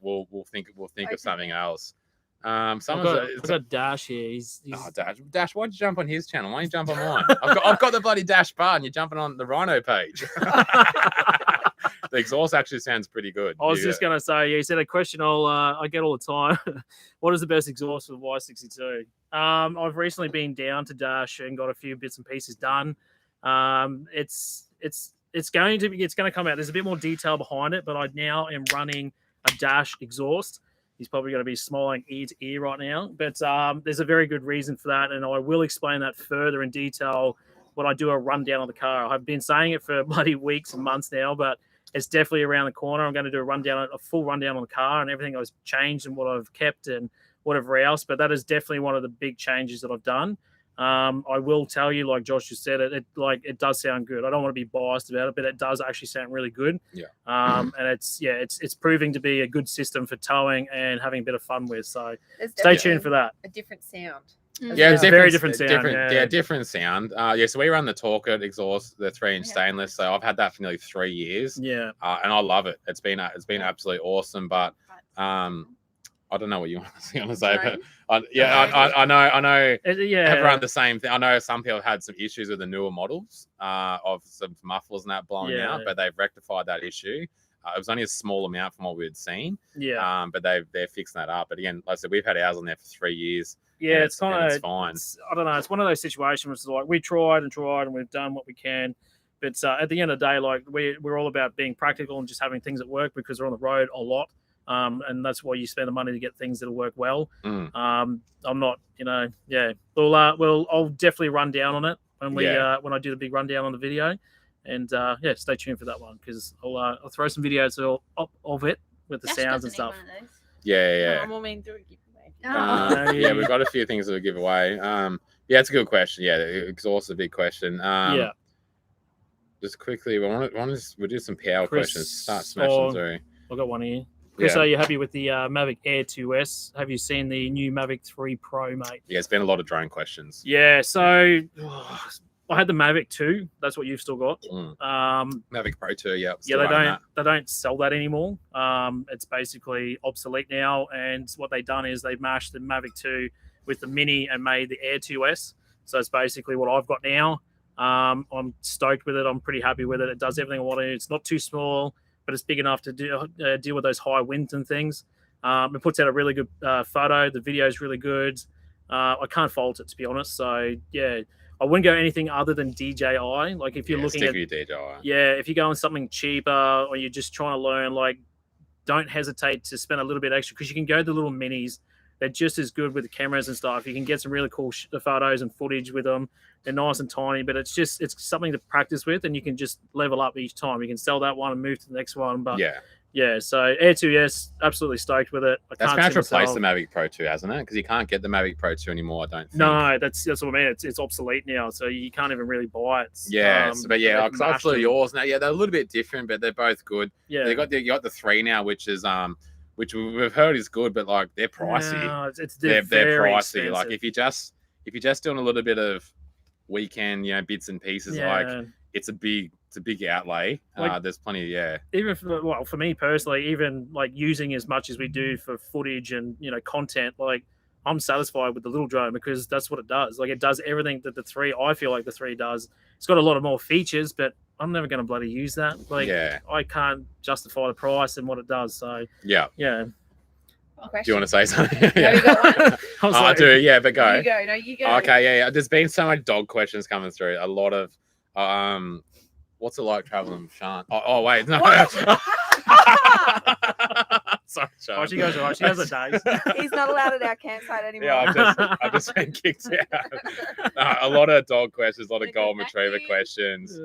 S1: we'll think of something else.
S2: I've got Dash here. He's...
S1: Dash, why'd you jump on his channel? Why don't you jump on mine? I've got the bloody Dash bar and you're jumping on the Rhino page. The exhaust actually sounds pretty good.
S2: I was just going to say, you said a question I get all the time. What is the best exhaust for the Y62? I've recently been down to Dash and got a few bits and pieces done. It's going to come out. There's a bit more detail behind it, but I now am running a Dash exhaust. He's probably going to be smiling ear to ear right now, but there's a very good reason for that, and I will explain that further in detail when I do a rundown of the car. I've been saying it for bloody weeks and months now, but it's definitely around the corner. I'm going to do a full rundown on the car and everything I've changed and what I've kept and whatever else, but that is definitely one of the big changes that I've done. I will tell you, like Josh just said, it does sound good. I don't want to be biased about it, but it does actually sound really good.
S1: Yeah.
S2: And it's proving to be a good system for towing and having a bit of fun with. So stay tuned for that.
S3: A different sound.
S1: Yeah,
S2: it's a very different sound.
S1: Different sound. So we run the Talker exhaust, the 3-inch stainless. So I've had that for nearly 3 years.
S2: Yeah.
S1: And I love it. It's been absolutely awesome. But I don't know what you want to say, but I know. Everyone the same thing. I know some people have had some issues with the newer models of some mufflers and that blowing out, but they've rectified that issue. It was only a small amount from what we had seen.
S2: Yeah.
S1: But they're fixing that up. But again, like I said, we've had ours on there for 3 years.
S2: Yeah, it's fine.
S1: I
S2: don't know. It's one of those situations where it's like we tried and we've done what we can. But at the end of the day, like we're all about being practical and just having things that work because we're on the road a lot. And that's why you spend the money to get things that'll work well. I'm not, I'll definitely run down on it when when I do the big rundown on the video, and stay tuned for that one because I'll throw some videos of it with the sounds and stuff.
S1: Yeah. We've got a few things to give away. It's a good question. Yeah, the exhaust is a big question. Just quickly, we'll do some power questions. Start smashing through.
S2: I've got one here. Chris, are you happy with the Mavic Air 2S? Have you seen the new Mavic 3 Pro, mate?
S1: Yeah, it's been a lot of drone questions.
S2: Yeah, so I had the Mavic 2. That's what you've still got.
S1: Mavic Pro 2,
S2: they don't sell that anymore. It's basically obsolete now, and what they've done is they've mashed the Mavic 2 with the Mini and made the Air 2S. So it's basically what I've got now. I'm stoked with it. I'm pretty happy with it. It does everything I want to. It's not too small, but it's big enough to deal with those high winds and things. It puts out a really good photo. The video is really good. I can't fault it, to be honest. So, yeah, I wouldn't go anything other than DJI. Like, if you're looking at
S1: DJI.
S2: If you're going something cheaper or you're just trying to learn, like, don't hesitate to spend a little bit extra because you can go to the little minis. They're just as good with the cameras and stuff. You can get some really cool photos and footage with them. They're nice and tiny, but it's something to practice with, and you can just level up each time. You can sell that one and move to the next one. But so Air 2S, absolutely stoked with it.
S1: That's going to replace the Mavic Pro 2, hasn't it? Because you can't get the Mavic Pro 2 anymore, I don't think.
S2: No, that's what I mean. It's obsolete now, so you can't even really buy it.
S1: Because I flew yours now. Yeah, they're a little bit different, but they're both good. Yeah, you got the 3 now, which is which we've heard is good, but like they're pricey.
S2: No,
S1: they're pricey.
S2: Expensive.
S1: Like if you're just doing a little bit of weekend, bits and pieces, like it's a big outlay. There's plenty.
S2: Even for me personally, even like using as much as we do for footage and content, like I'm satisfied with the little drone because that's what it does. Like it does everything that I feel like the 3 does. It's got a lot of more features, but I'm never going to bloody use that. Like I can't justify the price and what it does. So
S1: yeah.
S3: Do
S1: you want to say something?
S3: You got one?
S1: I do. Yeah, but go.
S3: You go. No, you go.
S1: Okay. Yeah. There's been so many dog questions coming through. A lot of what's it like traveling with Sean? Oh wait, no. Sorry, Sean.
S2: Oh, she goes right. She has a days.
S3: He's not allowed at our campsite anymore.
S1: Yeah, I've just been kicked out. A lot of dog questions, a lot of golden retriever questions.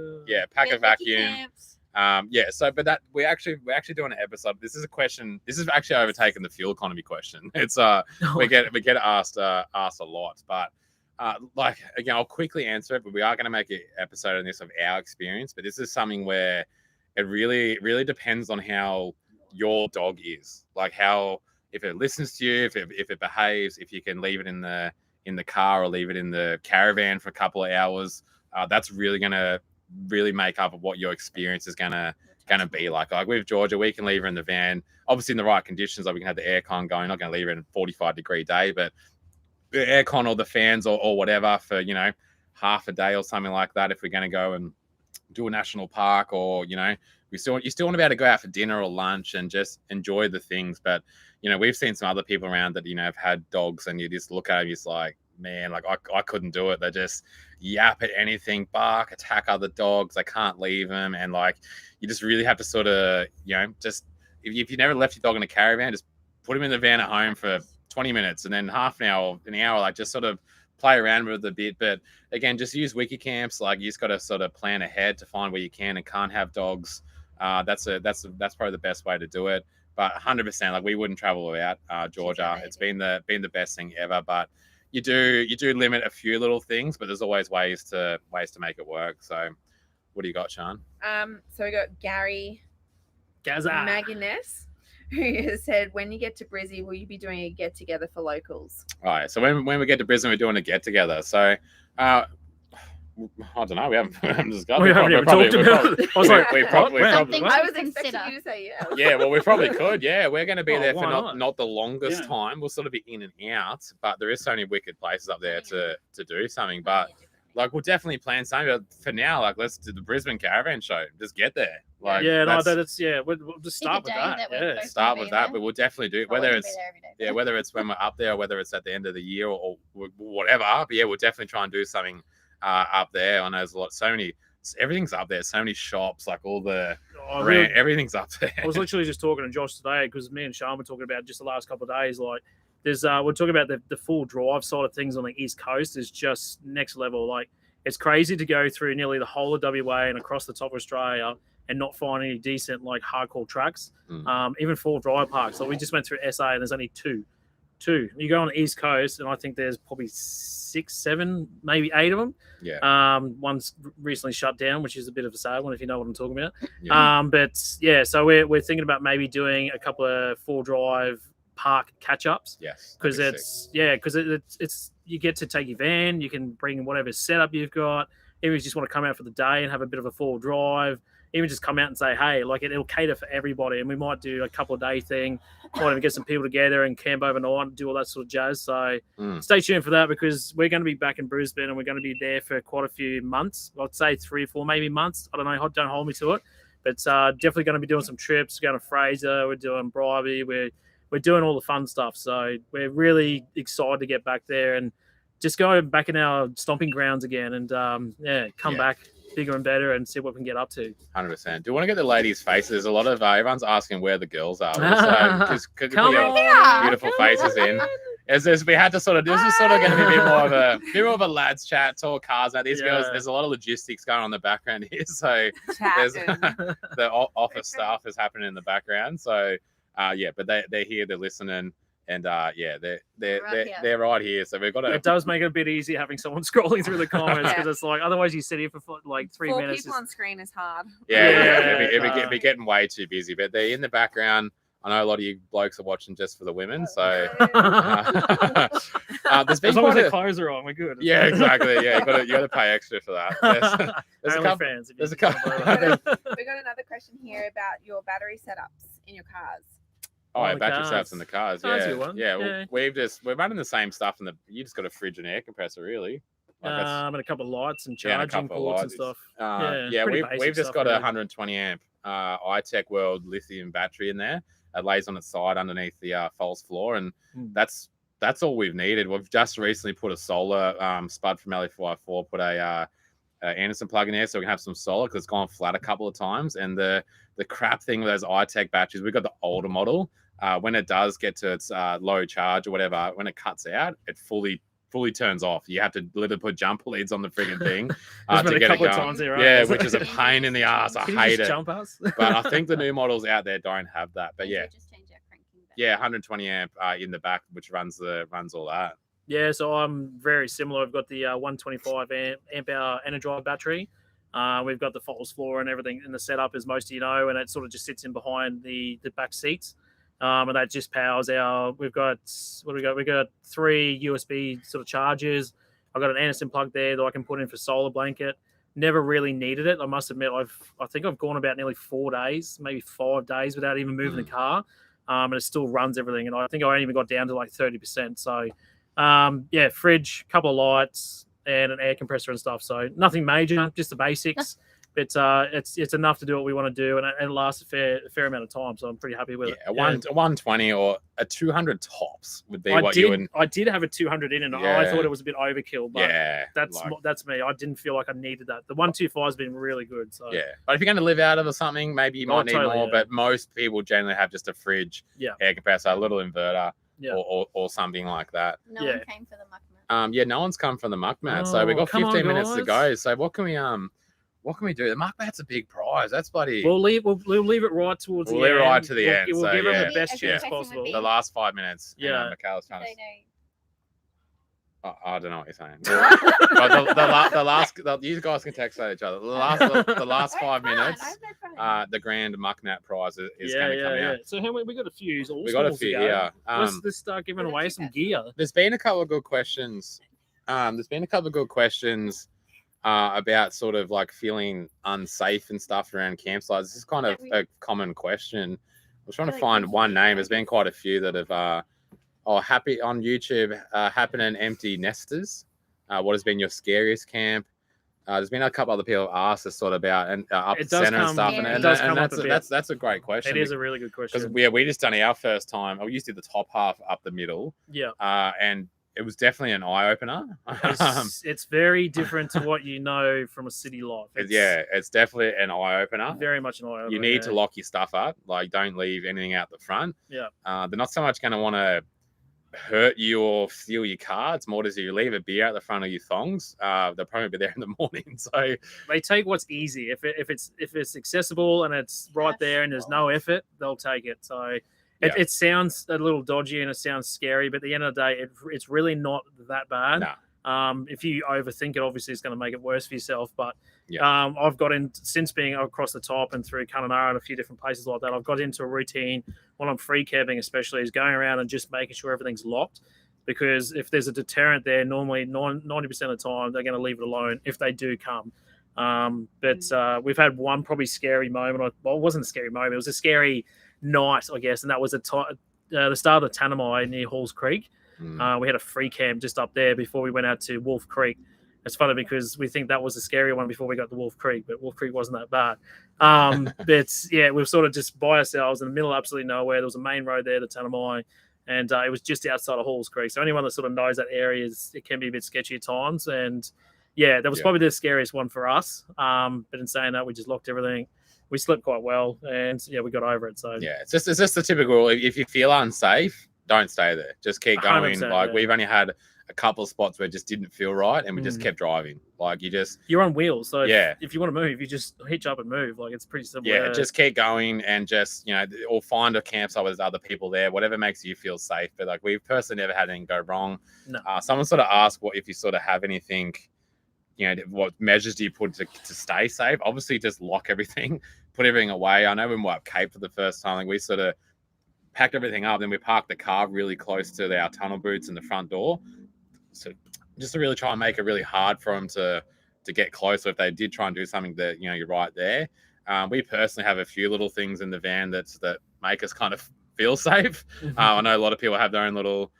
S1: Pack a vacuum. But that we're actually doing an episode. This is a question. This is actually overtaken the fuel economy question. It's we get asked a lot, but Like again, I'll quickly answer it, but we are going to make an episode on this of our experience. But this is something where it really depends on how your dog is, like how if it listens to you, if it behaves, if you can leave it in the car or leave it in the caravan for a couple of hours. That's really going to really make up of what your experience is going to be like. Like with Georgia, we can leave her in the van, obviously in the right conditions. Like we can have the aircon going. Not going to leave her in a 45-degree day, but the aircon or the fans or whatever for half a day or something like that. If we're going to go and do a national park, or you still want to be able to go out for dinner or lunch and just enjoy the things. But we've seen some other people around that have had dogs, and you just look at them, it's like, man, like I couldn't do it. They just yap at anything, bark, attack other dogs. I can't leave them, and like you just really have to sort of just if you never left your dog in a caravan, just put him in the van at home for 20 minutes, and then half an hour, like just sort of play around with it a bit. But again, just use wiki camps. Like you just got to sort of plan ahead to find where you can and can't have dogs. That's probably the best way to do it. But 100%, like we wouldn't travel without Georgia. It's been the best thing ever. But you do limit a few little things, but there's always ways to make it work. So what do you got, Sean?
S3: So we got Gary
S2: Gaza.
S3: Maginess, who has said, when you get to Brizzy, will you be doing a get together for locals?
S1: All right. So when we get to Brisbane, we're doing a get together. So I don't know. We haven't discussed.
S2: We haven't even talked about it. I was like,
S1: we probably.
S3: I was expecting you to say yes.
S1: Yeah, well, we probably could. Yeah, we're going to be there for
S2: why
S1: not the longest time. We'll sort of be in and out, but there is so many wicked places up there to do something. But like, we'll definitely plan something. But for now, like, let's do the Brisbane Caravan Show. Just get there. Like,
S2: we'll just start with that.
S1: Start with that, but we'll definitely do it. Whether it's when we're up there, or whether it's at the end of the year or whatever. But yeah, we'll definitely try and do something up there. I know there's everything's up there. So many shops, like all the everything's up there.
S2: I was literally just talking to Josh today because me and Sean were talking about just the last couple of days. Like, there's we're talking about the full drive side of things on the East Coast is just next level. Like, it's crazy to go through nearly the whole of WA and across the top of Australia and not find any decent like hardcore tracks. Even full drive parks. Like, we just went through SA and there's only two. You go on the East Coast and I think there's probably 6, 7, maybe 8 of them.
S1: Yeah.
S2: One's recently shut down, which is a bit of a sad one if you know what I'm talking about.
S1: Yeah.
S2: But yeah, so we're thinking about maybe doing a couple of full drive park catch ups.
S1: Yes.
S2: Because it's you get to take your van, you can bring whatever setup you've got. Even if you just want to come out for the day and have a bit of a full drive, even just come out and say, hey, like it'll cater for everybody. And we might do a couple of day thing, might even get some people together and camp overnight and do all that sort of jazz. So stay tuned for that because we're going to be back in Brisbane and we're going to be there for quite a few months. I'd say 3 or 4, maybe months. I don't know. Don't hold me to it. But definitely going to be doing some trips. We're going to Fraser. We're doing Bribey. We're doing all the fun stuff. So we're really excited to get back there and just go back in our stomping grounds again and come back bigger and better and see what we can get up to.
S1: 100%. Do you want to get the ladies' faces? There's a lot of everyone's asking where the girls are. So could we get beautiful faces in? We had to this is sort of going to be a bit more of a lads chat, talk cars. Now these girls, there's a lot of logistics going on in the background here. So there's the office stuff is happening in the background. So but they're here, they're listening. And they're right here, so we've got to.
S2: It does make it a bit easier having someone scrolling through the comments because it's like otherwise you sit here for like 3 minutes.
S3: 4 people on screen is hard.
S1: It'd be getting way too busy, but they're in the background. I know a lot of you blokes are watching just for the women, so there's been
S2: as long as their clothes are on, we're good.
S1: Yeah, exactly. Yeah, you got to pay extra for that. There's a couple. There's a couple.
S3: We got another question here about your battery setups in your cars.
S1: Battery setups in the cars.
S2: Yeah.
S1: We're running the same stuff, you just got a fridge and air compressor, really.
S2: And a couple of lights and charging ports and stuff.
S1: We've just got a 120 amp iTech World lithium battery in there. It lays on its side underneath the false floor, and that's all we've needed. We've just recently put a solar Spud from LA4i4 put a Anderson plug in there so we can have some solar because it's gone flat a couple of times. And the crap thing with those iTech batteries, we've got the older model. When it does get to its low charge or whatever, when it cuts out, it fully turns off. You have to literally put jumper leads on the frigging thing to get it going.
S2: Here, right?
S1: Yeah, which is a pain in the ass. I hate it.
S2: Jump us?
S1: But I think the new models out there don't have that. But
S4: Just change our cranking back.
S1: 120 amp in the back, which runs all that.
S2: Yeah, so I'm very similar. I've got the 125 amp hour Energize battery. We've got the faultless floor and everything in the setup, as most of you know, and it sort of just sits in behind the back seats. And that just powers our. We've got what do we got? We got 3 USB sort of chargers. I've got an Anderson plug there that I can put in for solar blanket. Never really needed it. I must admit, I think I've gone about nearly 4 days, maybe 5 days without even moving the car, and it still runs everything. And I think I only even got down to like 30%. So, yeah, fridge, couple of lights, and an air compressor and stuff. So nothing major, just the basics. But it's enough to do what we want to do, and it lasts a fair amount of time. So I'm pretty happy with it.
S1: A 120 or a 200 tops would be what you would.
S2: I did have a 200 in, and I thought it was a bit overkill. But that's me. I didn't feel like I needed that. The 125 has been really good. So
S1: yeah, but if you're going to live out of or something, maybe you might need more.
S2: Yeah.
S1: But most people generally have just a fridge, air compressor, a little inverter, or something like that.
S4: No one came for the muck mat.
S1: No one's come from the muck mat, so we got 15 minutes to go. So what can we do? The muck mat's a big prize. That's bloody.
S2: We'll leave it right towards the end.
S1: We'll leave it right to the end.
S2: We'll
S1: so,
S2: give them the best chance possible.
S1: The last 5 minutes.
S2: Yeah.
S1: Michaela's trying to. I don't know what you're saying. You guys can text at each other. The last 5 minutes, the grand muck mat prize is going to come out.
S2: So we got a few.
S1: We got a few. Yeah.
S2: Let's start giving away some gear.
S1: There's been a couple of good questions. About sort of like feeling unsafe and stuff around campsites. This is kind of a common question. I was trying to find one name. There's been quite a few that have happy on YouTube, happening empty nesters. What has been your scariest camp? There's been a couple other people asked us sort of about and up the center and stuff, and that's a great question.
S2: It is a really good question
S1: because we just done our first time. We used to do the top half up the middle.
S2: Yeah.
S1: And it was definitely an eye opener.
S2: It's very different to what you know from a city life.
S1: It's definitely an eye opener.
S2: Very much an eye opener.
S1: You need to lock your stuff up. Like, don't leave anything out the front.
S2: Yeah.
S1: They're not so much going to want to hurt you or steal your car. It's more as you leave a beer at the front of your thongs. They'll probably be there in the morning. So
S2: they take what's easy. If it's accessible and it's right there and there's no effort, they'll take it. So. It sounds a little dodgy and it sounds scary, but at the end of the day, it's really not that bad.
S1: No.
S2: If you overthink it, obviously it's going to make it worse for yourself. But I've got in, since being across the top and through Kununurra and a few different places like that, I've got into a routine when I'm free camping, especially, is going around and just making sure everything's locked. Because if there's a deterrent there, normally 90% of the time they're going to leave it alone if they do come. But we've had one probably scary moment. Well, it wasn't a scary moment. It was a scary night, I guess, and that was the start of the Tanami near Halls Creek. We had a free camp just up there before we went out to Wolf Creek. It's funny because we think that was a scary one before we got to Wolf Creek, but Wolf Creek wasn't that bad. But yeah, we were sort of just by ourselves in the middle of absolutely nowhere. There was a main road there, the Tanami, and it was just outside of Halls Creek. So anyone that sort of knows that area, it can be a bit sketchy at times. And yeah, that was probably the scariest one for us. But in saying that, we just locked everything. We slept quite well, and we got over it. So
S1: yeah, it's just the typical. If you feel unsafe, don't stay there. Just keep going. Like we've only had a couple of spots where it just didn't feel right, and we just kept driving. Like you're
S2: on wheels, so if you want to move, you just hitch up and move. Like it's pretty simple.
S1: Yeah, just keep going and just or find a campsite where there's other people there. Whatever makes you feel safe. But like we've personally never had anything go wrong.
S2: No.
S1: Someone sort of asked what if you sort of have anything. What measures do you put to stay safe? Obviously, just lock everything, put everything away. I know when we were up Cape for the first time, like we sort of packed everything up, then we parked the car really close to our tunnel boots in the front door. So just to really try and make it really hard for them to get close. So if they did try and do something that, you're right there. We personally have a few little things in the van that make us kind of feel safe. I know a lot of people have their own little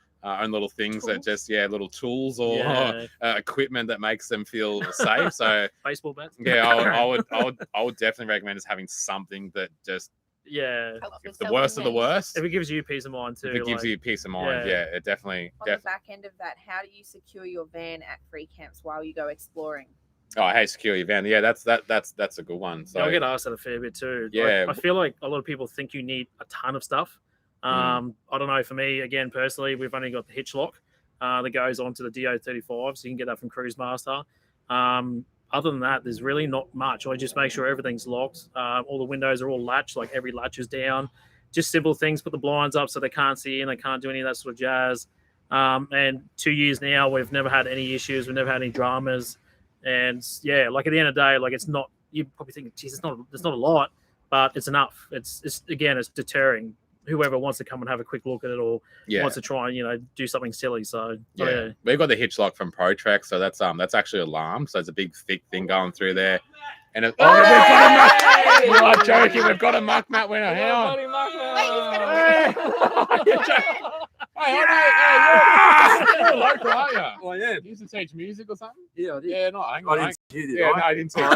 S1: things that just little tools or equipment that makes them feel safe. So
S2: baseball bats.
S1: Yeah, I would definitely recommend just having something that just if the worst of the worst.
S2: If it gives you peace of mind too.
S1: If it gives you peace of mind, it definitely.
S3: On the back end of that, how do you secure your van at free camps while you go exploring?
S1: Oh, hey, secure your van. Yeah, that's a good one. So
S2: I get asked that a fair bit too.
S1: Yeah,
S2: I feel like a lot of people think you need a ton of stuff. I don't know. For me, again, personally, we've only got the hitch lock that goes onto the DO35, so you can get that from Cruise Master. Other than that, there's really not much. I just make sure everything's locked. All the windows are all latched, like every latch is down. Just simple things. Put the blinds up so they can't see and they can't do any of that sort of jazz. And 2 years now, we've never had any issues. We've never had any dramas. And yeah, like at the end of the day, like it's not. You probably think, geez, it's not a lot, but it's enough. It's again, it's deterring whoever wants to come and have a quick look at it or wants to try and do something silly. So
S1: we've got the hitch lock from ProTrack, so that's actually alarm. So it's a big thick thing going through there. And we've got we're not joking. We've got a muck mat winner. Hang on. You're a local, aren't you?
S5: Oh, yeah.
S1: You used to teach music or something?
S5: Yeah, I did.
S1: Yeah, no, hang on.
S5: I didn't see you,
S1: Yeah, no, I didn't see you.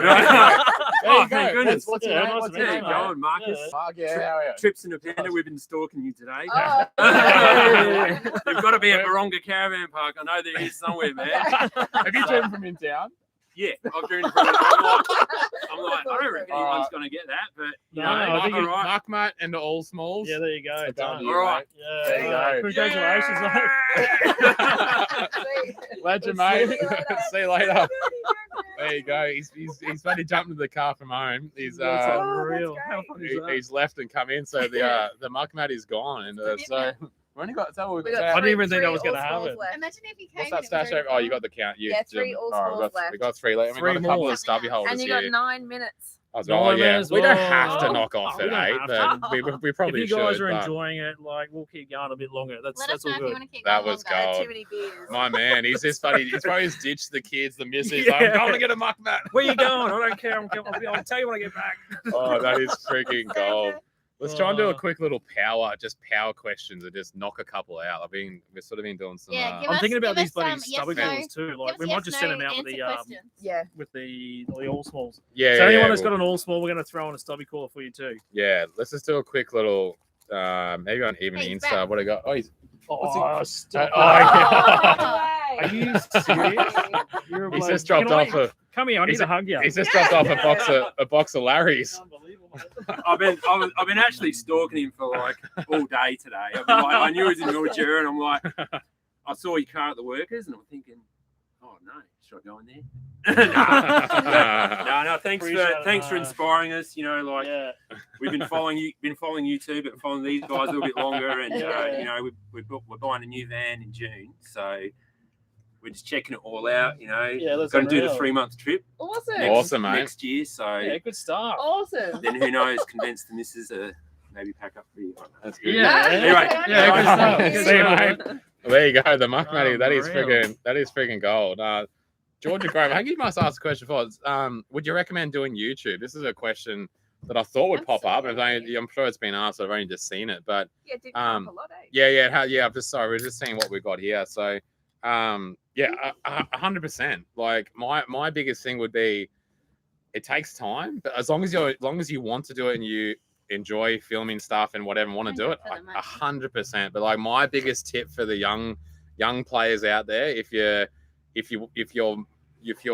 S5: Oh, thank goodness.
S1: What's your name? What's your
S5: There you
S1: name?
S5: go, Marcus.
S1: Fuck yeah, how are you?
S5: Trips in a Panda, we've been stalking you today.
S3: Oh.
S5: You've got to be at Moronga Caravan Park. I know there is somewhere, man.
S1: Have you driven from in town?
S5: Yeah, I've driven from it. I'm like, I don't reckon anyone's going to get that, but
S2: I think
S5: all right.
S1: Muck mat and all smalls.
S2: Yeah, there you go.
S1: Done.
S5: All right.
S2: Yeah,
S1: There you go.
S2: Congratulations, mate.
S1: Legend, mate. See you later. There you go. He's funny jumped into the car from home. He's
S2: unreal.
S3: How
S2: funny is that?
S1: he's left and come in, so the muck mat is gone, and so we only got. So
S3: We got
S2: I didn't even think
S3: three
S2: I was going to
S3: all
S2: have
S3: smalls
S2: it.
S3: left.
S4: Imagine if you
S1: what's
S4: came.
S1: that stash over? Oh, you got the count. You,
S3: Yeah, 3 all smalls left.
S1: We got 3 left. We
S2: Three
S1: got a couple
S2: more.
S1: of stubby holders
S3: And you
S1: here.
S3: got 9 minutes.
S1: As well, yeah.
S2: as
S1: We don't
S2: well.
S1: have to knock off
S2: We
S1: at
S2: don't
S1: 8,
S2: have
S1: but
S2: to.
S1: we probably
S2: If you guys
S1: should.
S2: are
S1: but
S2: enjoying it, like we'll keep going a bit longer.
S4: Let us
S2: That's
S4: know
S2: all
S4: if you
S2: good.
S4: want to keep
S1: That
S4: going
S1: was
S4: longer.
S1: gold.
S3: Too many beers.
S1: My man, he's just funny. He's probably just ditched the kids, the missus.
S2: Yeah.
S1: I'm going to get a muck mat.
S2: Where you going? I don't care. I'll tell you when I get back.
S1: Oh, that is freaking gold. Let's try and do a
S2: Oh.
S1: quick little power questions and just knock a couple out. We've sort of been doing some.
S4: Yeah, give
S2: I'm
S4: us-
S2: thinking about
S4: give
S2: these
S4: us
S2: bloody
S4: some yes,
S2: stubby
S4: no.
S2: balls too. Like
S4: Give
S2: we
S4: us
S2: might
S4: yes,
S2: just send
S4: no
S2: them out with
S4: answer
S2: the
S4: questions.
S3: Yeah.
S2: with the all smalls.
S1: Yeah,
S2: So anyone that's
S1: we'll-
S2: got an all small, we're going to throw in a stubby cooler for you too.
S1: yeah, let's just do a quick little. Maybe on even
S4: Hey,
S1: the
S4: he's
S1: Insta.
S4: back.
S1: What I got? Oh, he's.
S2: Stop.
S1: Oh,
S2: Are you serious? You're a
S1: He's
S2: bloke.
S1: just dropped
S2: Can I-
S1: off a.
S2: Come here, I need
S1: he's-
S2: to hug you.
S1: He's just dropped off a box of Larry's.
S2: Unbelievable.
S5: I've been actually stalking him for like all day today. I've been like, I knew he was in Mildura, and I'm like, I saw your car at the Workers, and I'm thinking, oh no, should I go in there? No. Thanks
S2: Appreciate it,
S5: for
S2: mate.
S5: inspiring us. You know, like
S2: Yeah.
S5: we've been following you too, but following these guys a little bit longer, and
S2: Yeah.
S5: you know, we're buying a new van in June, so we're just checking it all out. You know,
S2: Yeah, that's
S5: going to do the
S2: unreal.
S5: 3-month trip
S3: Awesome.
S1: Awesome, mate.
S5: next year. So
S2: Yeah, good start.
S3: Awesome.
S5: then who knows? Convince the missus to maybe pack up for you.
S1: That's good.
S2: Yeah.
S5: Anyway,
S2: Yeah, good stuff.
S1: See
S2: Good
S1: you,
S2: stuff.
S1: mate. There you go, the muck matty. That is
S2: Unreal.
S1: freaking gold. Georgia Grove, I think you must ask a question for us. Would you recommend doing YouTube? This is a question that I thought would pop up. I'm sure it's been asked. I've only just seen it, but
S3: Yeah, it did come up a lot, eh?
S1: yeah. I'm just sorry. We're just seeing what we've got here. So, 100%. Like my biggest thing would be, it takes time, but as long as you want to do it and you enjoy filming stuff and whatever, want to do it, 100%. But like my biggest tip for the young players out there, if you're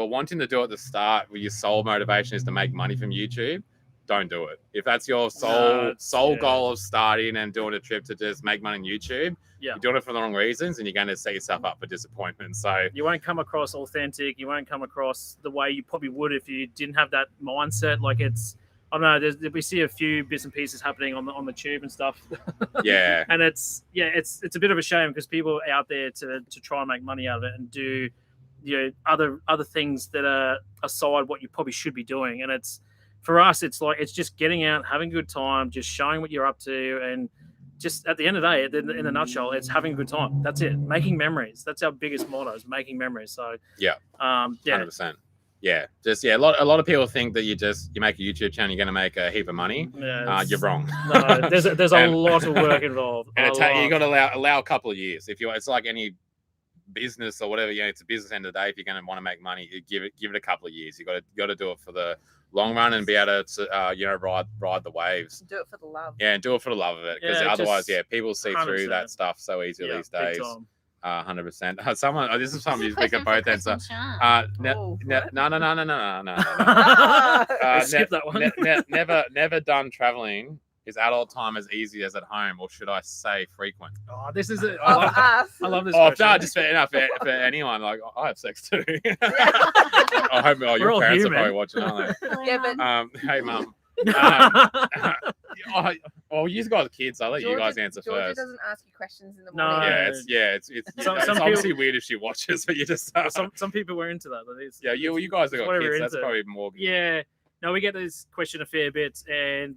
S1: wanting to do it at the start where your sole motivation is to make money from YouTube, don't do it. If that's your sole goal of starting and doing a trip to just make money on YouTube,
S2: Yeah.
S1: you're doing it for the wrong reasons and you're going to set yourself up for disappointment. So
S2: You won't come across authentic. You won't come across the way you probably would if you didn't have that mindset. Like I don't know. We see a few bits and pieces happening on the tube and stuff.
S1: yeah,
S2: And it's a bit of a shame because people are out there to try and make money out of it and do other things that are aside what you probably should be doing. And it's for us, it's just getting out, having a good time, just showing what you're up to, and just at the end of the day, in a nutshell, it's having a good time. That's it. Making memories. That's our biggest motto, is making memories. So
S1: Yeah. 100%. Yeah, a lot of people think that you make a YouTube channel, you're going to make a heap of money. You're wrong.
S2: No, there's a lot of work involved.
S1: And you got to allow a couple of years. It's like any business or whatever. It's a business end of the day. If you're going to want to make money, you give it a couple of years. You got to do it for the long run and be able to ride the waves.
S3: Do it for the love.
S1: Yeah, and do it for the love of it, because
S2: Yeah,
S1: otherwise,
S2: just
S1: people see through
S2: 100%.
S1: that stuff so easily these
S2: big
S1: days.
S2: time.
S1: 100%. Someone, this is something we
S4: Question
S1: can
S4: for
S1: both answer.
S4: Chris and Sean.
S3: Oh,
S1: No.
S2: Skip that one.
S1: Never done traveling. Is adult time as easy as at home, or should I say frequent?
S2: Oh, this is it.
S3: Of us.
S2: I love this.
S1: Oh,
S2: question.
S1: no, just for anyone. Like, I have sex too. I hope
S2: We're
S1: your
S2: all
S1: parents
S2: human.
S1: are probably watching, aren't
S3: Yeah, but
S1: they? Hey, mum. Oh, you guys are kids. I'll let you guys answer
S3: Georgia
S1: first.
S3: doesn't ask you questions in the
S2: No.
S3: morning.
S1: It's
S2: Some
S1: it's
S2: people-
S1: obviously weird if she watches, but you just
S2: Some people were into that. But
S1: yeah, you guys have got
S2: whatever
S1: kids.
S2: we're
S1: That's
S2: into.
S1: probably more.
S2: Yeah. No, we get this question a fair bit, and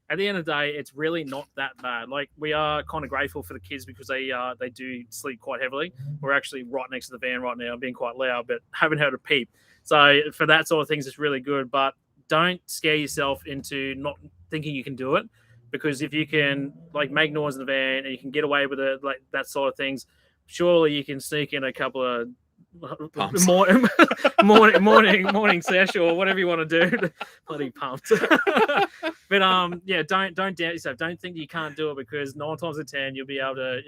S2: at the end of the day, it's really not that bad. Like, we are kind of grateful for the kids because they do sleep quite heavily. We're actually right next to the van right now, being quite loud, but haven't heard a peep. So for that sort of things, it's really good. But don't scare yourself into not thinking you can do it, because if you can like make noise in the van and you can get away with it, like that sort of things, surely you can sneak in a couple of
S1: Pumps.
S2: morning sesh or whatever you want to do. Bloody pumped. But yeah, don't doubt yourself. Don't think you can't do it, because 9 times out of 10 you'll be able to,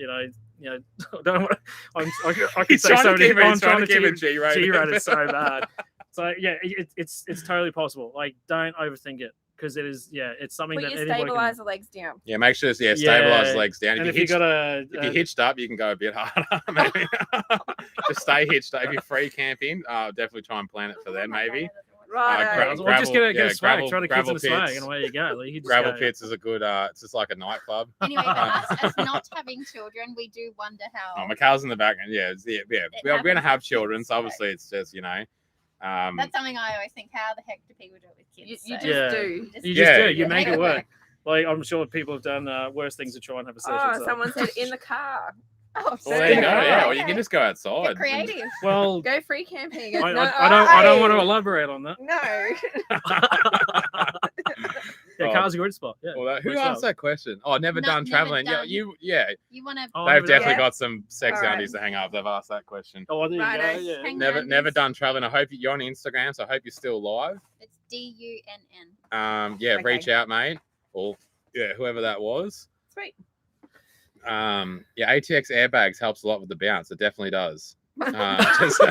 S2: don't want to, I can say so many. I'm trying to keep it G-rated so bad. So yeah, it's totally possible. Like, don't overthink it, because it is, it's something
S3: Put
S2: that
S3: your
S2: anybody
S3: stabilizer legs down.
S1: Yeah, make sure stabilize the legs down.
S2: And
S1: If
S2: if
S1: you
S2: got
S1: hitched up, you can go a bit harder. Maybe just stay hitched up. If you're free camping, definitely try and plan it for them. Maybe
S3: Right.
S2: or just get a swag. Try to kids
S1: gravel
S2: in the swag,
S1: pits.
S2: and away you go. Like, you just
S1: gravel
S2: go,
S1: pits is a good. It's just like a nightclub.
S4: Anyway, for us as not having children, we do wonder how.
S1: Oh, Mikhail's in the back, and we're gonna have children, so
S4: happens,
S1: obviously it's just
S4: That's something I always think. How the heck do people do it with kids?
S3: You
S4: So
S3: just
S2: Yeah.
S3: do.
S2: You just
S1: Yeah,
S2: do. You
S1: yeah.
S2: make it work. Like, I'm sure people have done worse things to try and have a session.
S3: Oh,
S2: so.
S3: someone said in the car.
S4: Oh,
S1: Well, there you go. Yeah, or you
S4: okay.
S1: can just go
S4: Get
S1: outside.
S4: creative.
S2: Well,
S3: Go free camping.
S2: I don't want to elaborate on that.
S3: No.
S2: Yeah,
S1: Oh.
S2: car's a good spot. Yeah.
S1: Well, who
S2: Which
S1: asked
S2: one?
S1: that question? Oh, never
S4: No,
S1: done
S4: never
S1: traveling.
S4: done.
S1: You
S4: You want to?
S2: Oh,
S1: they've
S2: never done.
S1: definitely
S3: Yeah.
S1: got some sex
S3: All right.
S1: undies to hang up. They've asked that question.
S2: Oh, there you
S3: Righto.
S2: go. Yeah.
S4: Hang
S1: Never
S4: around.
S1: done traveling. I hope you're on Instagram, so I hope you're still live.
S4: It's DUNN.
S1: Yeah,
S3: Okay.
S1: reach out, mate. Or whoever that was.
S3: Sweet.
S1: Yeah, ATX airbags helps a lot with the bounce. It definitely does. Just,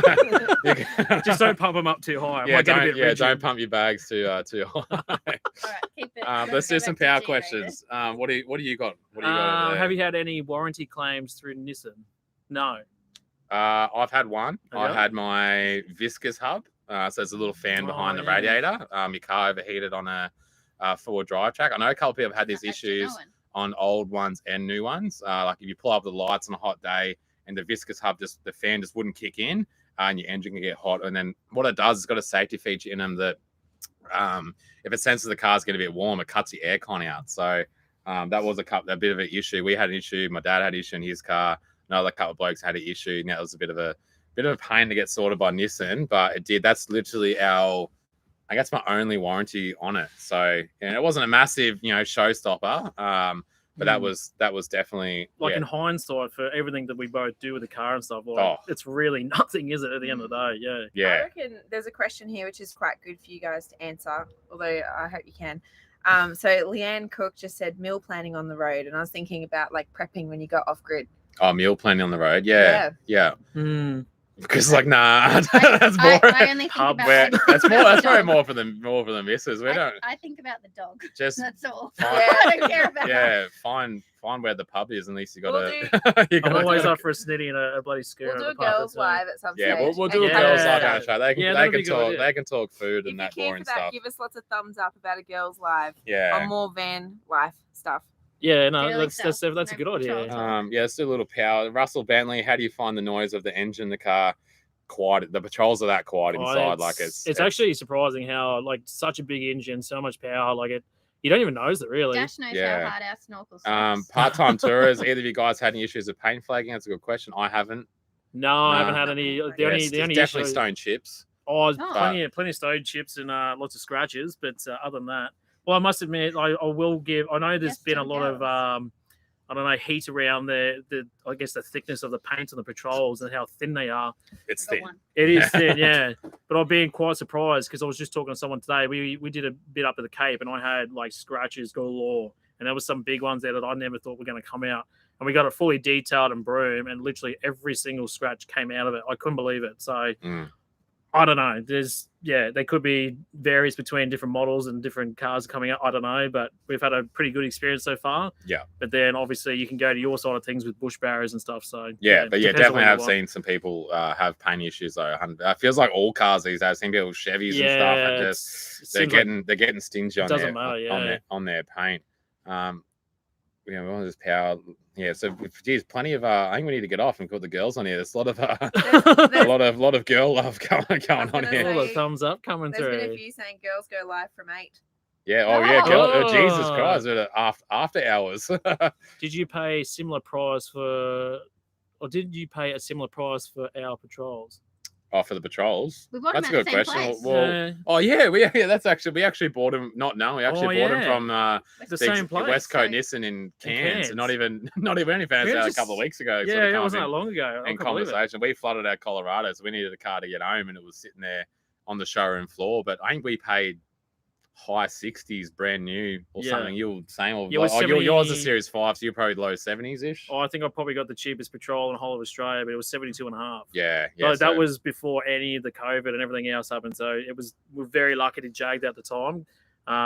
S2: Just don't pump them up too high. It
S1: yeah,
S2: might get a bit
S1: don't
S2: rigid.
S1: pump your bags too high.
S4: All right, keep it.
S1: Let's do
S4: go
S1: some
S4: back to
S1: power
S4: G-rated.
S1: questions. What do you got? What do you got? over there?
S2: Have you had any warranty claims through Nissan? No.
S1: I've had one.
S2: Have
S1: I
S2: you?
S1: had my viscous hub. So there's a little fan behind the
S2: yeah.
S1: radiator. Your car overheated on a four-wheel drive track. I know a couple of people have had these
S4: How'd you
S1: issues
S4: know it?
S1: on old ones and new ones. Like if you pull up the lights on a hot day and the viscous hub the fan just wouldn't kick in, and your engine can get hot. And then what it does is it's got a safety feature in them that if it senses the car's getting a bit warm, it cuts the aircon out. So that was a bit of an issue. We had an issue. My dad had an issue in his car. Another couple of blokes had an issue. Now it was a bit of a pain to get sorted by Nissan, but it did. That's literally I guess my only warranty on it. So it wasn't a massive, showstopper. But that was definitely
S2: Like in hindsight, for everything that we both do with the car and stuff, like, it's really nothing, is it? At the end of the day,
S3: I
S1: yeah.
S3: reckon there's a question here which is quite good for you guys to answer, although I hope you can. So Leanne Cook just said meal planning on the road, and I was thinking about like prepping when you go off grid.
S1: Oh, meal planning on the road. Yeah. Because that's boring.
S4: I only think
S2: Hub
S4: about
S1: Where-
S4: like,
S1: that's
S4: the
S1: probably
S4: dog.
S1: more for the missus. We don't
S4: I think about the dog.
S1: just
S4: That's all.
S1: Fine.
S4: I don't care about.
S1: find where the pub is. At least you got
S3: We'll
S1: to. You
S2: I'm
S1: gotta
S2: always
S1: do-
S2: up for a snitty and a bloody skirt.
S3: We'll do
S2: at
S3: a
S2: the pub,
S3: girls'
S2: that's,
S3: live at some
S1: Yeah,
S3: stage.
S1: we'll do a
S2: Yeah.
S1: girls' live on the show. They can
S2: Yeah,
S1: they
S2: that'd
S1: can
S2: be good,
S1: talk.
S2: yeah.
S1: They can talk food
S3: If
S1: and
S3: you're
S1: that
S3: keen
S1: boring
S3: for that,
S1: stuff.
S3: give us lots of thumbs up about a girls' live
S1: Yeah.
S3: or more van life stuff.
S2: Yeah, no,
S4: Really
S2: that's a good
S4: No
S2: idea.
S4: control.
S1: Let's do a little power. Russell Bentley, how do you find the noise of the engine, the car? Quiet. The patrols are that quiet inside. Like
S2: it's actually surprising how like such a big engine, so much power. Like you don't even notice it really.
S4: Dash knows
S1: Yeah.
S4: how hard our snorkel sucks.
S1: part-time tourers. Either of you guys had any issues with paint flagging? That's a good question. I haven't.
S2: No, I haven't
S1: No.
S2: had any. The
S1: Yeah,
S2: only
S1: it's
S2: the only
S1: definitely
S2: issue.
S1: stone chips.
S2: Oh,
S4: Oh.
S2: plenty of stone chips and lots of scratches. But other than that, well, I must admit, I will give. I know there's
S4: Yes,
S2: been a
S4: Jim
S2: lot of
S4: Girls.
S2: I don't know, heat around the I guess the thickness of the paint on the patrols and how thin they are.
S1: It's
S4: Got
S1: thin.
S4: one.
S2: It is thin, yeah. But I've been quite surprised because I was just talking to someone today. We did a bit up at the Cape and I had like scratches galore. And there was some big ones there that I never thought were going to come out. And we got it fully detailed and broom, and literally every single scratch came out of it. I couldn't believe it. So I don't know. There could be varies between different models and different cars coming out. I don't know, but we've had a pretty good experience so far.
S1: Yeah.
S2: But then obviously you can go to your side of things with bush barriers and stuff. So
S1: But
S2: depends on
S1: definitely
S2: what you
S1: have
S2: want.
S1: seen some people have paint issues though. It feels like all cars these days. I've seen people with Chevys and stuff, and just
S2: it
S1: they're
S2: seems like
S1: getting stingy on
S2: doesn't
S1: their
S2: matter, yeah.
S1: on their paint. We want to just power. Yeah, so geez, plenty of. I think we need to get off and put the girls on here. There's a lot of a lot of girl love going on here.
S2: All the thumbs up coming
S3: There's
S2: through.
S3: been a few saying girls go live from 8.
S1: Yeah. Oh yeah. Girl, Jesus
S2: Oh.
S1: Christ! After hours.
S2: Did you pay similar price for, or did you pay a similar price for our patrols?
S1: Oh, for the patrols.
S4: We bought
S1: That's a
S4: them at
S1: good
S4: the same
S1: question.
S4: place.
S1: Well, oh yeah, we actually bought them. Not knowing, we actually bought them from
S2: the same place.
S1: West Coast Nissan in Cairns. Not even only found out a couple of weeks ago.
S2: Yeah, it wasn't that long ago.
S1: In conversation, we flooded out Colorado, so we needed a car to get home, and it was sitting there on the showroom floor. But I think we paid high 60s brand new or something. You were saying, or yours is Series 5, so you're probably low 70s ish.
S2: Oh, I think I probably got the cheapest patrol in the whole of Australia, but it was 72.5.
S1: Yeah.
S2: So that was before any of the COVID and everything else happened. So we're very lucky to jagged at the time